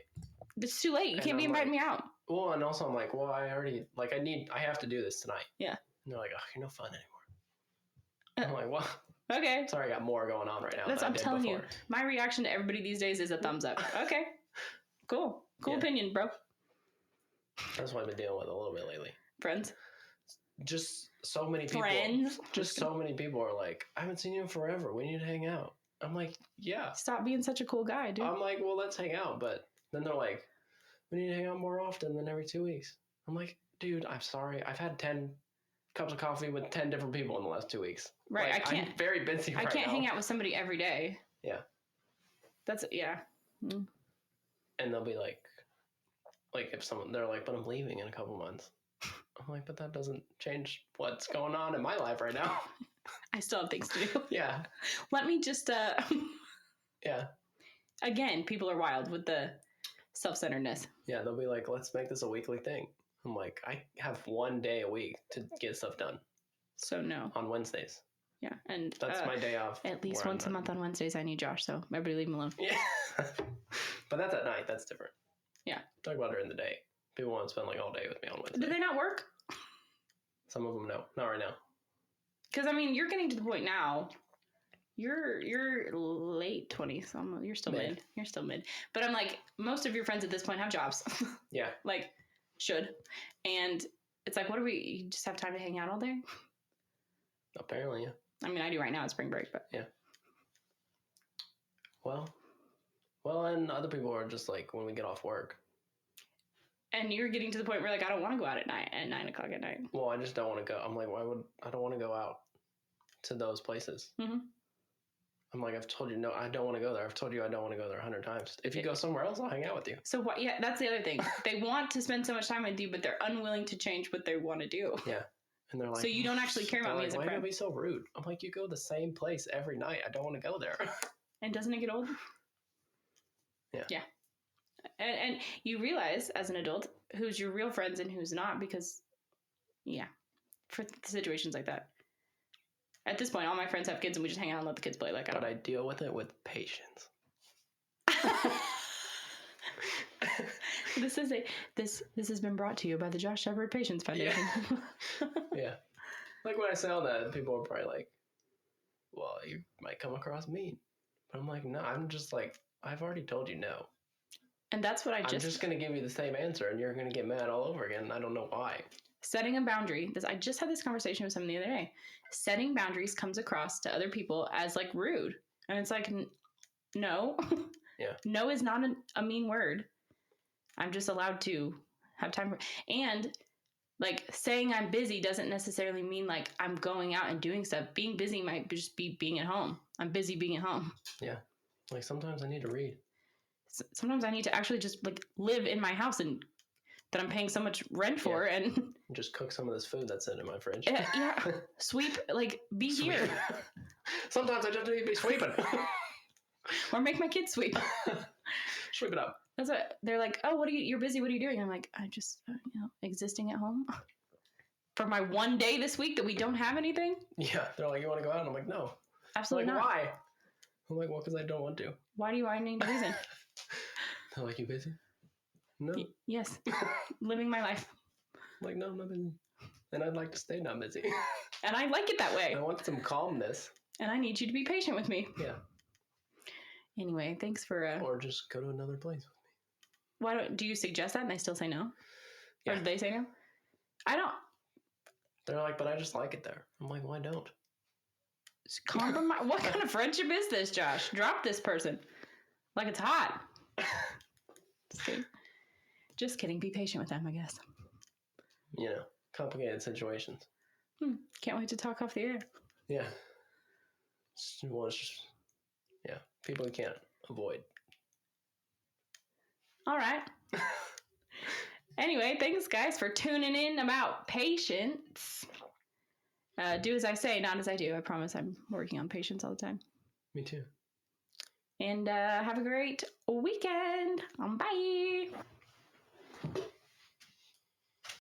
It's too late. You can't be inviting me out. Well, and also I'm like, well, I have to do this tonight. Yeah. And they're like, oh, you're no fun anymore. I'm like, well. Okay. Sorry, I got more going on right now. That's I'm telling you. My reaction to everybody these days is a thumbs up. Okay. Cool opinion, bro. That's what I've been dealing with a little bit lately. Friends? Just so many people. Friends? Just so many people are like, I haven't seen you in forever. We need to hang out. I'm like, yeah. Stop being such a cool guy, dude. I'm like, well, let's hang out. But then they're like, we need to hang out more often than every 2 weeks. I'm like, dude, I'm sorry. I've had 10 cups of coffee with 10 different people in the last 2 weeks. Right. Like, I'm very busy right now. I can't hang out with somebody every day. Yeah. That's, yeah. Mm. And they'll be like if they're like, but I'm leaving in a couple months. I'm like, but that doesn't change what's going on in my life right now. I still have things to do. Yeah. Let me just, yeah. Again, people are wild with the self-centeredness. Yeah, they'll be like, let's make this a weekly thing. I'm like, I have 1 day a week to get stuff done. So no. On Wednesdays. Yeah, and that's my day off. At least once a month on Wednesdays, I need Josh, so everybody leave him alone. Yeah. But that's at night. That's different. Yeah. Talk about during the day. People want to spend like all day with me on Wednesday. Do they not work? Some of them, no. Not right now. Because, I mean, you're getting to the point now. You're late 20s. So you're still mid. You're still mid. But I'm like, most of your friends at this point have jobs. Yeah. Like, should. And it's like, you just have time to hang out all day? Apparently, yeah. I mean, I do right now. It's spring break, but. Yeah. Well, and other people are just like, when we get off work. And you're getting to the point where like, I don't want to go out at 9 o'clock at night. Well, I just don't want to go. I'm like, I don't want to go out to those places. Mm-hmm. I'm like, I've told you, no, I don't want to go there. I've told you I don't want to go there 100 times. If you go somewhere else, I'll hang out with you. So what? Yeah, that's the other thing. They want to spend so much time with you, but they're unwilling to change what they want to do. Yeah. And they're like, so you don't actually care about me as a friend. Why do you be so rude? I'm like, you go the same place every night. I don't want to go there. And doesn't it get old? Yeah. Yeah. And you realize as an adult who's your real friends and who's not, because, yeah, for situations like that. At this point, all my friends have kids and we just hang out and let the kids play. But I deal with it with patience. This has been brought to you by the Josh Shepard Patience Foundation. Yeah. Yeah. Like when I say all that, people are probably like, well, you might come across mean. But I'm like, no, I'm just like, I've already told you no. And that's what I'm just going to give you the same answer and you're going to get mad all over again. And I don't know why. Setting a boundary. I just had this conversation with someone the other day. Setting boundaries comes across to other people as like rude. And it's like, no. Yeah. No is not a mean word. I'm just allowed to have time for, and like saying I'm busy doesn't necessarily mean like I'm going out and doing stuff. Being busy might just be being at home. I'm busy being at home. Yeah. Like sometimes I need to read. Sometimes I need to actually just like live in my house and that I'm paying so much rent for and just cook some of this food that's in my fridge. Yeah. Sweep, like be here. Sometimes I just need to be sweeping. Or make my kids sweep. Sweep it up. That's what they're like. Oh, you're busy. What are you doing? I'm like, I just, existing at home for my one day this week that we don't have anything. Yeah. They're like, you want to go out? And I'm like, no. Absolutely like, not. Why? I'm like, well, because I don't want to. Why do I need a reason? They're like, you busy? No. Yes. Living my life. I'm like, no, I'm not busy. And I'd like to stay not busy. And I like it that way. I want some calmness. And I need you to be patient with me. Yeah. Anyway, thanks for... Or just go to another place with me. Do you suggest that and they still say no? Yeah. Or do they say no? I don't... They're like, but I just like it there. I'm like, why don't? Compromise? What kind of friendship is this, Josh? Drop this person. Like it's hot. Just kidding. Just kidding. Be patient with them, I guess. Complicated situations. Can't wait to talk off the air. Yeah. People you can't avoid. All right. Anyway, thanks, guys, for tuning in about patience. Do as I say, not as I do. I promise I'm working on patience all the time. Me too. And have a great weekend. Bye.